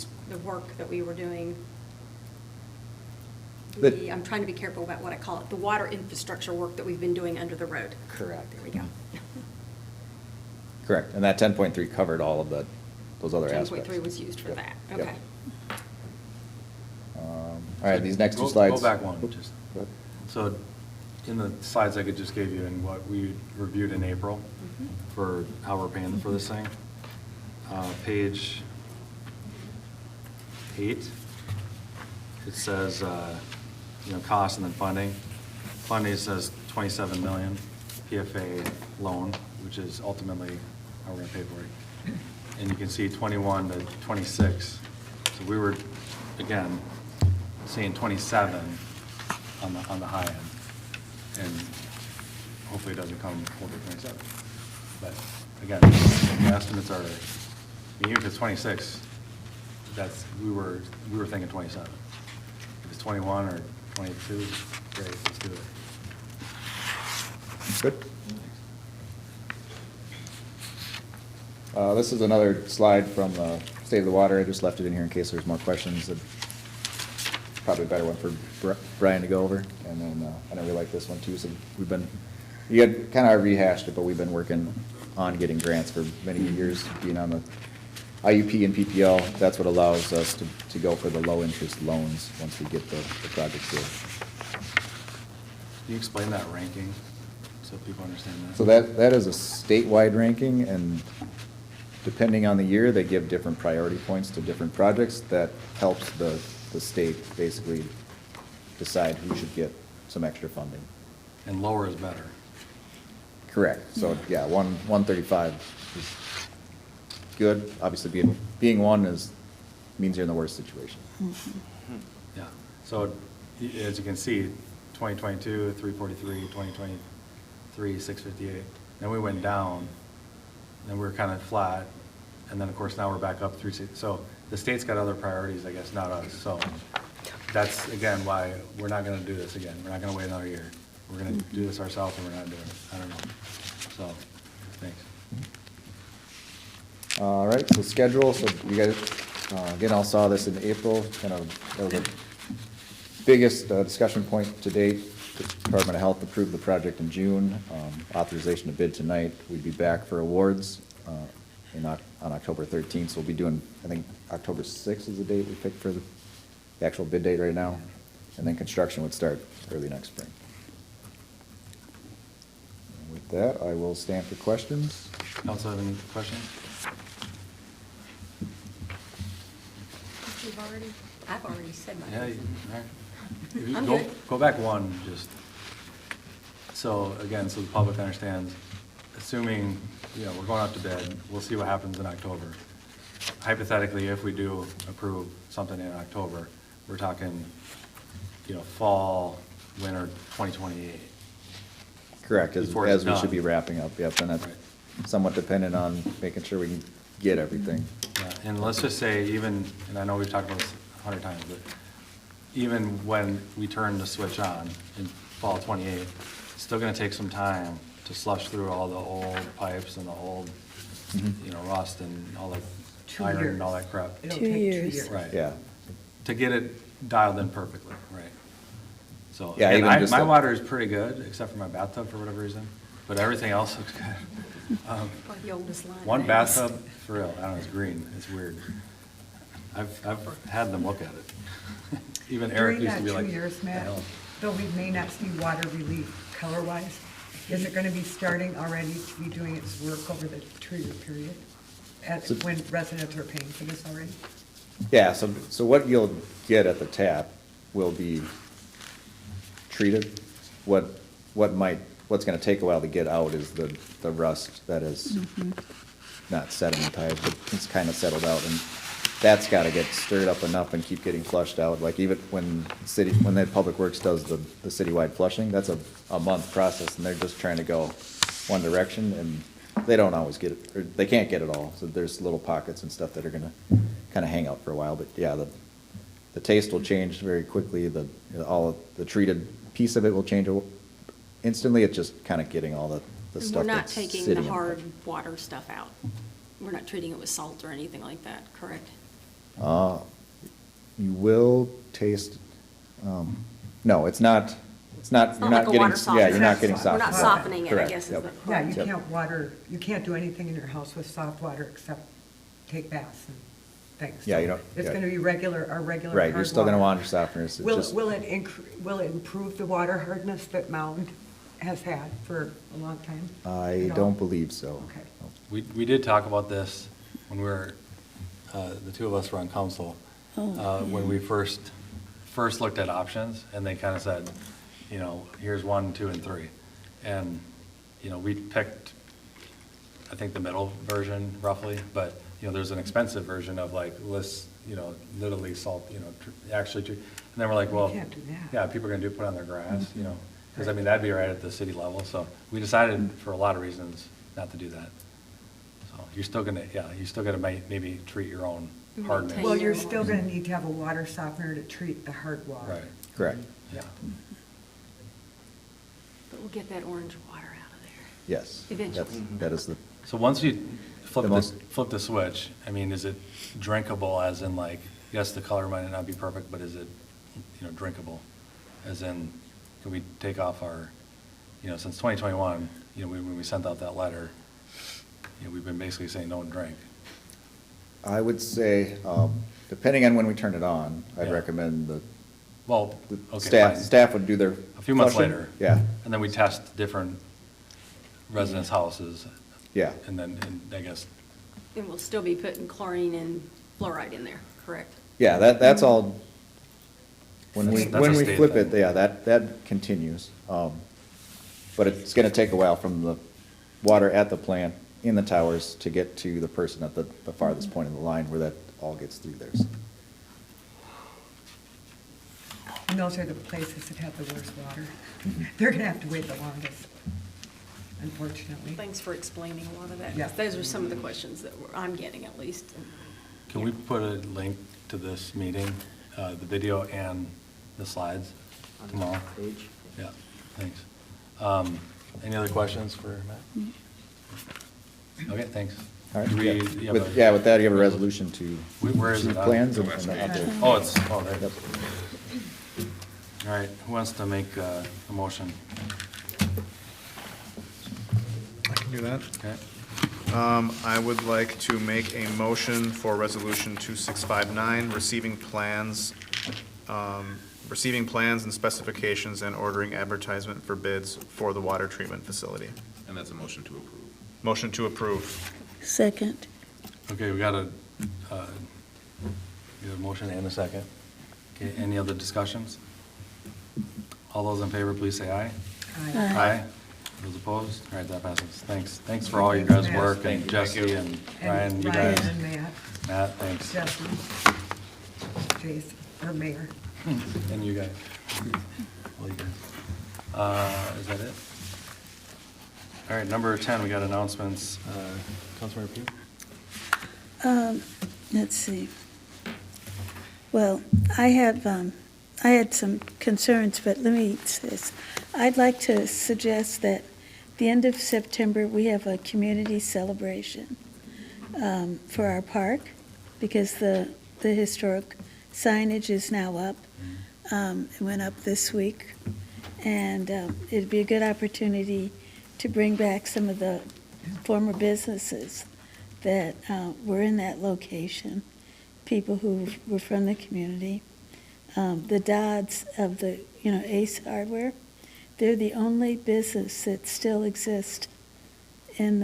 work that we were doing. I'm trying to be careful about what I call it, the water infrastructure work that we've been doing under the road. Correct. There we go. Correct, and that 10.3 covered all of those other aspects. 10.3 was used for Yep. that, Yep. okay. All right, these next two Go- slides. Go back one, just. Go ahead. So in the slides I could just gave you and what we reviewed in April for how we're paying for this thing, page 8, it says, cost and then funding. Funding says 27 million, PFA loan, which is ultimately how we're gonna pay for it. And you can see 21 to 26. So we were, again, saying 27 on the high end. And hopefully it doesn't come over 27. But again, the estimates are, even if it's 26, we were thinking 27. If it's 21 or 22, great, let's do it. Good. This is another slide from the State of the Water. I just left it in here in case there's more questions. Probably a better one for Brian to go over. And then I know we like this one too. So you had kind of rehashed it, but we've been working on getting grants for many years, being on the IUP and PPL. That's what allows us to go for the low-interest loans once we get the project good. Can you explain that ranking so people understand that? So that is a statewide ranking, and depending on the year, they give different priority points to different projects. That helps the state basically decide who should get some extra funding. And lower is better. Correct. So, yeah, 135 is good. Obviously, being one means you're in the worst situation. Yeah, so as you can see, 2022, 343, 2023, 658. Then we went down, then we were kind of flat, and then, of course, now we're back up 360. So the state's got other priorities, I guess, not us. So that's, again, why we're not going to do this again. We're not going to wait another year. We're going to do this ourselves, and we're not doing it. I don't know. So, thanks. All right, so schedule, so you guys, again, all saw this in April, that was the biggest discussion point to date. The Department of Health approved the project in June, authorization to bid tonight. We'd be back for awards on October 13th, so we'll be doing, I think, October 6th is the date we picked for the actual bid date right now, and then construction would start early next spring. And with that, I will stand for questions. Council have any questions? I've already said my. Yeah, all right. If you I'm go- good. Go back one, just, so, again, so the public understands, assuming, we're going out to bid, we'll see what happens in October. Hypothetically, if we do approve something in October, we're talking, fall, winter 2028. Correct, as Before it's we should done. be wrapping up, yep, and that's Right. somewhat dependent on making sure we can get everything. Yeah, and let's just say even, and I know we've talked about this 100 times, but even when we turn the switch on in fall 28, it's still gonna take some time to slush through all the old pipes and the old, rust and all the 2 iron years. and all that crap. It'll 2 take 2 years. years. Right. Yeah, To get it dialed in perfectly, right. So, Yeah, again, even just my the- water is pretty good, except for my bathtub for whatever reason, but everything else looks good. Or the oldest line. One of bathtub, for real, I don't know, it's green, it's weird. I've had them look at it. Even Eric During used that to be 2 like. years, "The Matt, hell?" though we may not see water relief color-wise, is it gonna be starting already to be doing its work over the 2-year period? When residents are paying for this already? yeah, so what you'll get at the tap will be treated. What's gonna take a while to get out is the rust that is not sedimentized, but it's kind of settled out, and that's gotta get stirred up enough and keep getting flushed out. Like even when that Public Works does the citywide flushing, that's a month process, and they're just trying to go one direction, and they don't always get it, or they can't get it all, so there's little pockets and stuff that are gonna kind of hang out for a while, but yeah, the taste will change very quickly, all of the treated piece of it will change instantly. It's just kind of getting all the We're stuff not that's taking sitting the in hard water stuff out. We're not treating it with salt or anything like that, correct? You will taste, no, it's not, It's not, It's you're not like not a getting, water yeah, softener. you're not getting We're soft. We're not water. softening it, I Correct, guess, is yep. the. Yeah, you Yep. can't water, you can't do anything in your house with soft water except take baths and things. Yeah, you So don't- It's yeah. gonna be our regular Right, you're hard still gonna water. want your softeners, it's Will, just, will it improve the water hardness that Mound has had for a long time? I At all? don't believe so. Okay. We did talk about this when we were, the two of us were on council, when we first looked at options, and they kind of said, you know, here's 1, 2, and 3. And, you know, we picked, I think, the middle version roughly, but, you know, there's an expensive version of like, you know, literally salt, you know, actually, and then we're like, well, You can't do that. yeah, people are gonna put it on their grass, you know, because I mean, that'd be right at the city level, so we decided for a lot of reasons not to do that. So you're still gonna, maybe treat your own hardness. Well, you're still gonna need to have a water softener to treat the hard water. Right, Correct, yeah. But we'll get that orange water out of there. yes. Eventually. That is the, So once you The most- flip the switch, I mean, is it drinkable as in like, yes, the color might not be perfect, but is it, you know, drinkable? As in, can we take off our, you know, since 2021, you know, when we sent out that letter, you know, we've been basically saying don't drink. I would say, depending on when we turn it on, I'd Yeah. recommend Well, the okay, fine. staff would do their. A few months flushing. later. Yeah, And then we test different residents' houses. yeah. And then, and I guess, And we'll still be putting chlorine and fluoride in there, correct? Yeah, that's all, when we, That's a when we state flip it, thing. yeah, that continues. But it's gonna take a while from the water at the plant, in the towers, to get to the person at the farthest point in the line where that all gets through theirs. And those are the places that have the worst water. They're gonna have to wait the longest, unfortunately. Thanks for explaining a lot of that. Yeah. Those are some of the questions that I'm getting at least. can we put a link to this meeting, the video and the slides tomorrow? Page. Yeah, thanks. Any other questions for Matt? Okay, thanks. All right, Do we- yeah. you have With, a- yeah, with that, you have a resolution to. Where is it? approve Plans and and update. Oh, it's, oh, there. Yep. All right, who wants to make a motion? I can do that. Okay, I would like to make a motion for Resolution 2659, receiving plans and specifications and ordering advertisement for bids for the water treatment facility. And that's a motion to approve. Motion to approve. Second. okay, we got a motion and a second. Okay, any other discussions? All those in favor, please say aye. Aye. Those opposed? All right, that passes. Thanks for all your guys' work, and Jesse and Ryan, you guys. Ryan and Matt, Matt, thanks. Jesse, Jason, or Mayor. And you guys. All you guys. Is that it? All right, number 10, we got announcements. Councilmember Pugh? Let's see. Well, I had some concerns, but let me say this. I'd like to suggest that the end of September, we have a community celebration for our park, because the historic signage is now up. It went up this week, and it'd be a good opportunity to bring back some of the former businesses that were in that location, people who were from the community. The Dodds of the, Ace Hardware, they're the only business that still exists in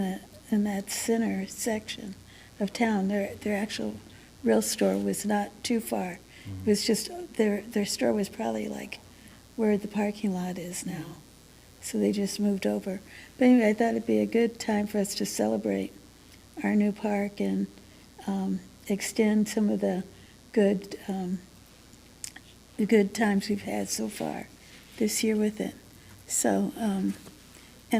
that center section of town. Their actual real store was not too far. It was just, their store was probably like where the parking lot is now. So they just moved over. But anyway, I thought it'd be a good time for us to celebrate our new park and extend some of the good times we've had so far this year with it. So, and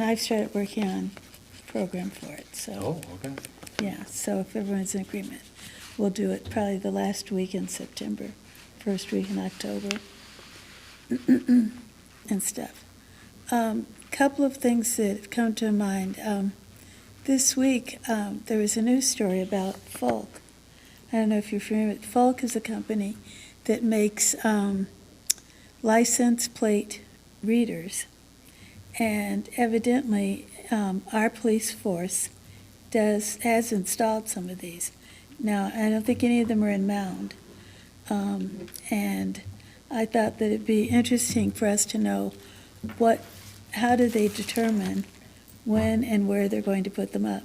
I've started working on a program for it, so. Oh, okay. Yeah, so if everyone's in agreement, we'll do it probably the last week in September, first week in October, and stuff. Couple of things that have come to mind. This week, there was a news story about Falk. I don't know if you're familiar with Falk. Is a company that makes license plate readers. And evidently, our police force has installed some of these. Now, I don't think any of them are in Mound. And I thought that it'd be interesting for us to know how do they determine when and where they're going to put them up.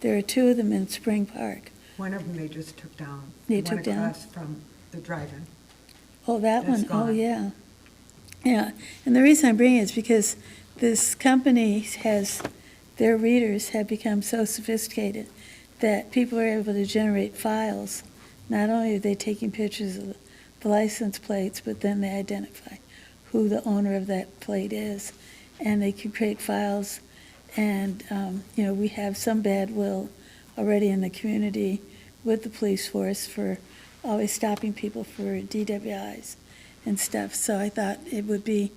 There are 2 of them in Spring Park. One of them they just took down. They The one took down? across from the drive-in. Oh, that That's one, oh, gone. yeah. Yeah, and the reason I'm bringing it is because this company their readers have become so sophisticated that people are able to generate files. Not only are they taking pictures of the license plates, but then they identify who the owner of that plate is. And they can create files, and, we have some bad will already in the community with the police force for always stopping people for DWIs and stuff. So I thought it would be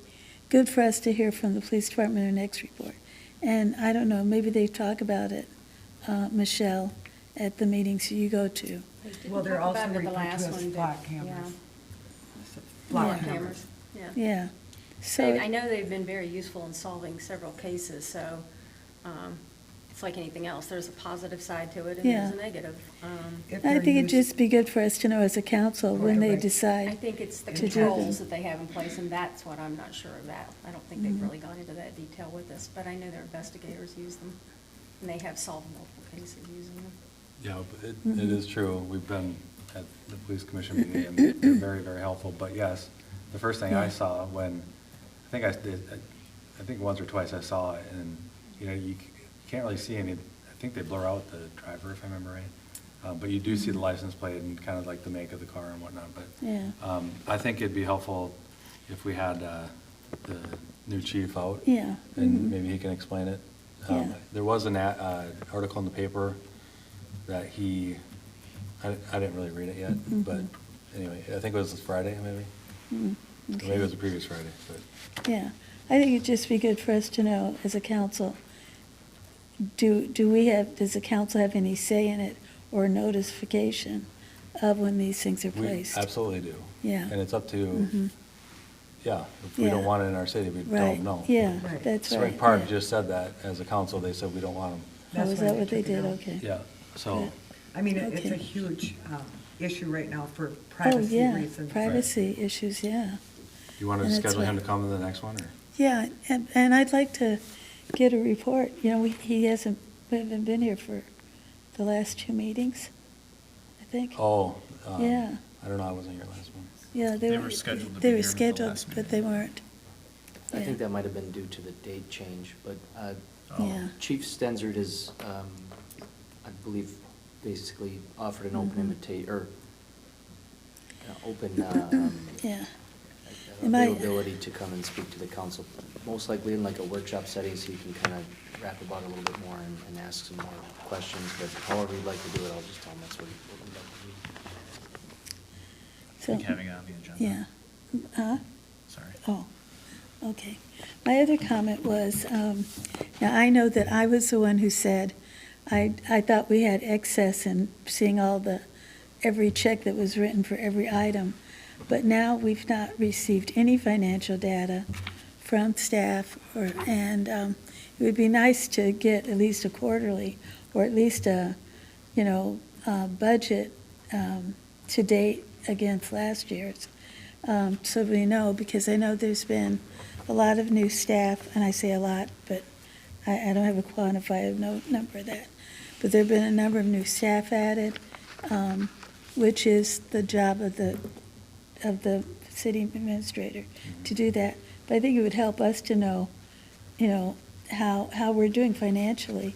good for us to hear from the police department in our next report. And I don't know, maybe they talk about it, Michelle, at the meetings you go to. Well, they're also Talked about it referred at the to last as one, flock but- cameras. Yeah. Flock Yeah. cameras. Yeah. Yeah. So, I know they've been very useful in solving several cases, so it's like anything else. There's a positive side to it and Yeah. there's a negative. If I they're think it'd used- just be good for us to know as a council when they Right. I decide. think it's the To do controls them. that they have in place, and that's what I'm not sure of that. I don't think they've really gone into that detail with us, but I know their investigators use them, and they have solved multiple cases using them. Yeah, but it is true. We've been at the police commission meeting, and they're very, very helpful. But yes, the first thing I Yeah. saw when, I think once or twice I saw it, and, you can't really see any, I think they blur out the driver, if I remember right. But you do see the license plate and kind of like the make of the car and whatnot. But Yeah. I think it'd be helpful if we had the new chief out. Yeah. And Mhm. maybe he can explain it. Yeah. There was an article in the paper that I didn't really read it yet, but anyway, I think it was Friday, maybe? Mm, Or okay. maybe it was the previous Friday, but, Yeah, I think it'd just be good for us to know as a council, does the council have any say in it or notification of when these things are we placed? absolutely do. Yeah. And it's up to, Mhm. yeah, if we don't Yeah. want it in our city, we tell Right, them no. yeah, Right. that's right. Spring Park yeah. just said that, as a council, they said we don't want them. Oh, That's is why that they what they took it did? out. Okay. Yeah, so, Good. I mean, it's a Okay. huge issue right now for Oh, privacy yeah, reasons. privacy issues, yeah. you want to And that's schedule him what- to come to the next one, or? Yeah, and I'd like to get a report, we haven't been here for the last 2 meetings, I think. Oh, Yeah. I don't know, I wasn't here last one. Yeah, They were scheduled to they be were here at the scheduled, last but they weren't. I Yeah. think that might have been due to the date change, but Yeah. Chief Stenzert is, I believe, basically offered an open invitation, or open Yeah. Am I- availability to come and speak to the council, most likely in like a workshop setting, so you can kind of rap about it a little bit more and ask some more questions, but however you'd like to do it, I'll just tell them that's what we'd like to do. So, Like having it on the agenda. yeah. Huh? Sorry. Oh, okay. My other comment was, now I know that I was the one who said, I thought we had excess in seeing every check that was written for every item, but now we've not received any financial data from staff, and it would be nice to get at least a quarterly, or at least a budget to date against last year's. So we know, because I know there's been a lot of new staff, and I say a lot, but I don't have a quantified number of that. But there've been a number of new staff added, which is the job of the city administrator to do that. But I think it would help us to know, how we're doing financially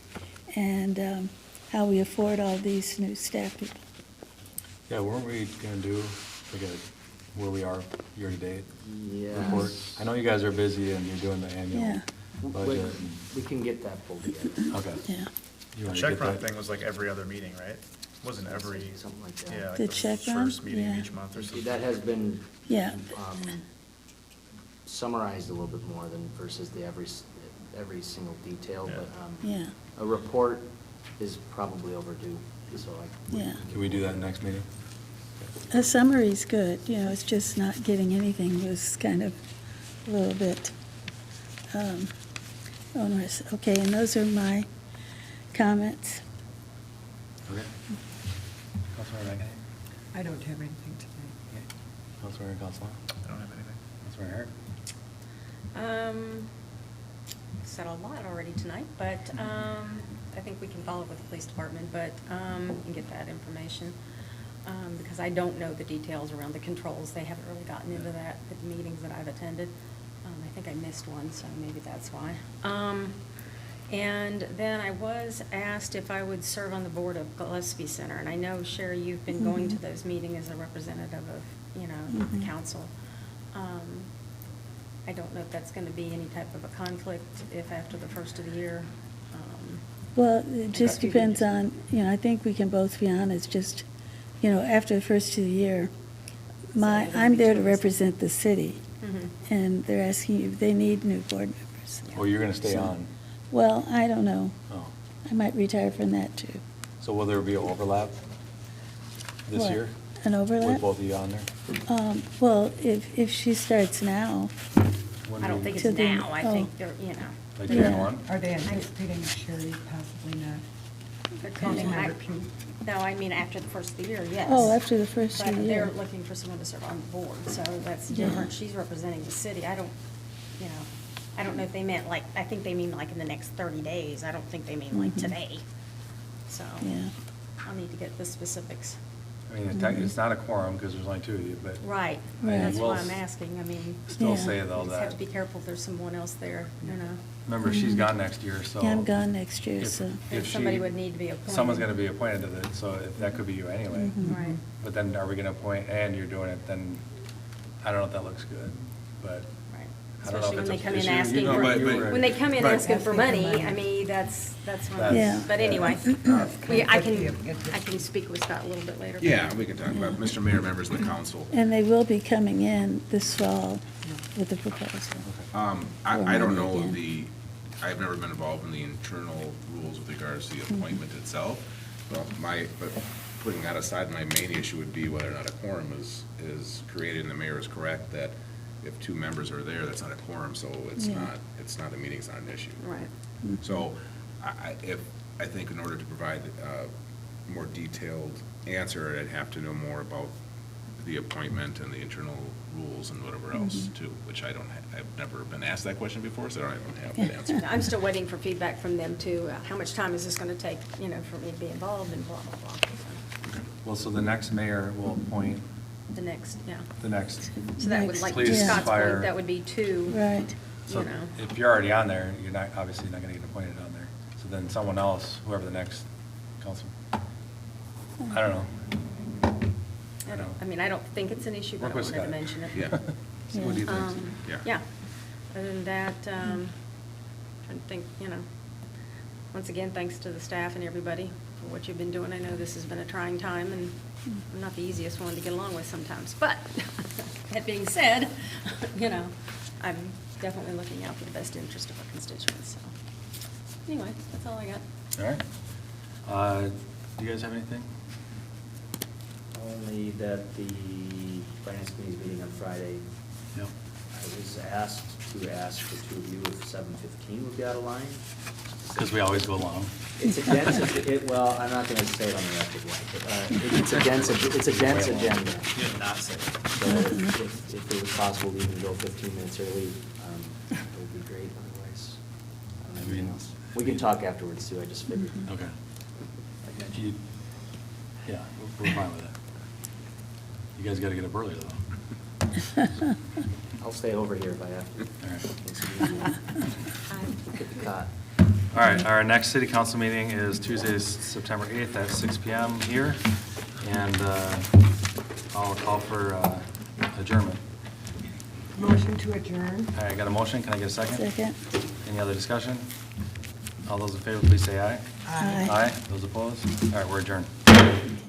and how we afford all these new staff people. Yeah, weren't we gonna do, like, where we are year-to-date report? Yes. I know you guys are busy and you're doing the annual Yeah. budget. and- We can get that pulled together. Okay. Yeah. You The wanna check get run that? thing was like every other meeting, right? Wasn't every, Something like that. yeah, like The the check run? first meeting of Yeah. each month or something. That has been Yeah. Summarized a little bit more than versus the every single detail, Yeah. but Yeah. a report is probably overdue, so I. Yeah. Can we do that next meeting? A summary's good, it's just not getting anything was kind of a little bit owners. Okay, and those are my comments. Okay. Councilmember McEnany? I don't have anything tonight. Councilmember Gonsalves? I don't have anything. Councilmember Hart? Said a lot already tonight, but I think we can follow up with the police department, but and get that information. Because I don't know the details around the controls. They haven't really gotten into that at the meetings that I've attended. I think I missed one, so maybe that's why. And then I was asked if I would serve on the board of Gillespie Center, and I know, Sherry, you've been going to those meetings as a representative of, the council. I don't know if that's going to be any type of a conflict if after the first of the year. Well, it just depends on, I think we can both be honest, just, after the first of the year, I'm there to represent the city, and they're asking if they need new board members. Well, you're going to stay So- on. Well, I don't know. Oh. I might retire from that, too. So will there be an overlap this What, year? an overlap? With both of you on there? Well, if she starts now, When I do don't you- think it's To the- now. I think oh. they're, Like Yeah. Jan 1? Are they anticipating Sherry possibly not? they're Councilmember Pugh? No, I mean, after the first of the year, yes. oh, after the first of But the they're year. looking for someone to serve on the board, so that's Yeah. different. She's representing the city. I don't know if they meant like, I think they mean like in the next 30 days. I don't think they mean like today. So Yeah. I'll need to get the specifics. I mean, it's not a quorum because there's only two of you, but Right, Right. that's We'll why I'm asking. I mean, still Yeah. say you though just have to that, be careful if there's someone else there, remember, she's gone next year, so. Yeah, I'm gone next year, if- so. if If somebody she- would need to be appointed. Someone's going to be appointed to it, so that could be you anyway. Right. But then are we going to appoint and you're doing it, then I don't know if that looks good, but Right. I don't know Especially if when they it's a come in issue. asking You know, for, but- when they come in Right. asking for Asking for money, money. I mean, that's when, Yeah. but anyway, I can speak with Scott a little bit later. Yeah, we can talk about it. Mr. Mayor, members of the council. And they will be coming in this fall with the proposal. I don't know Again. I've never been involved in the internal rules with regards to the appointment itself. But putting that aside, my main issue would be whether or not a quorum is created, and the mayor is correct that if two members are there, that's not a quorum, so Yeah. the meeting's not an issue. Right. So I think in order to provide a more detailed answer, I'd have to know more about the appointment and the internal rules and whatever else too, which I've never been asked that question before, so I don't have that answer. I'm still waiting for feedback from them too. How much time is this going to take, for me to be involved and blah, blah, blah. So, Well, so the next mayor will appoint the next, the next. So that would, like, to Police, Scott's fire. point, that would be two, Right. So if you're already on there, you're not, obviously not going to get appointed on there. So then someone else, whoever the next council, I don't know. I don't think it's an issue, but I Work with wanted to Scott. mention it. Yeah. See what he thinks. Yeah. Other than that, trying to think, once again, thanks to the staff and everybody for what you've been doing. I know this has been a trying time, and I'm not the easiest one to get along with sometimes. But that being said, I'm definitely looking out for the best interest of our constituents, so. Anyway, that's all I got. All right. Do you guys have anything? Only that the finance committee's meeting on Friday, Yep. I was asked to ask the two of you if 7:15 would be out of line. Because we always go long. It's a dense, well, I'm not gonna say it on the record yet, but it's a dense agenda. Not say. So if it was possible to even go 15 minutes early, it would be great, otherwise, I don't know anything else. We can talk afterwards too, I just figured. Okay. Yeah, we're fine with that. You guys got to get up early though. I'll stay over here if I have to. All right. It's easy. Get the cot. All right, our next city council meeting is Tuesday, September 8th at 6 PM here. And I'll call for adjournment. Motion to adjourn? All right, got a motion? Can I get a second? Second. Any other discussion? All those in favor, please say aye. Aye. Aye. Those opposed? All right, we're adjourned.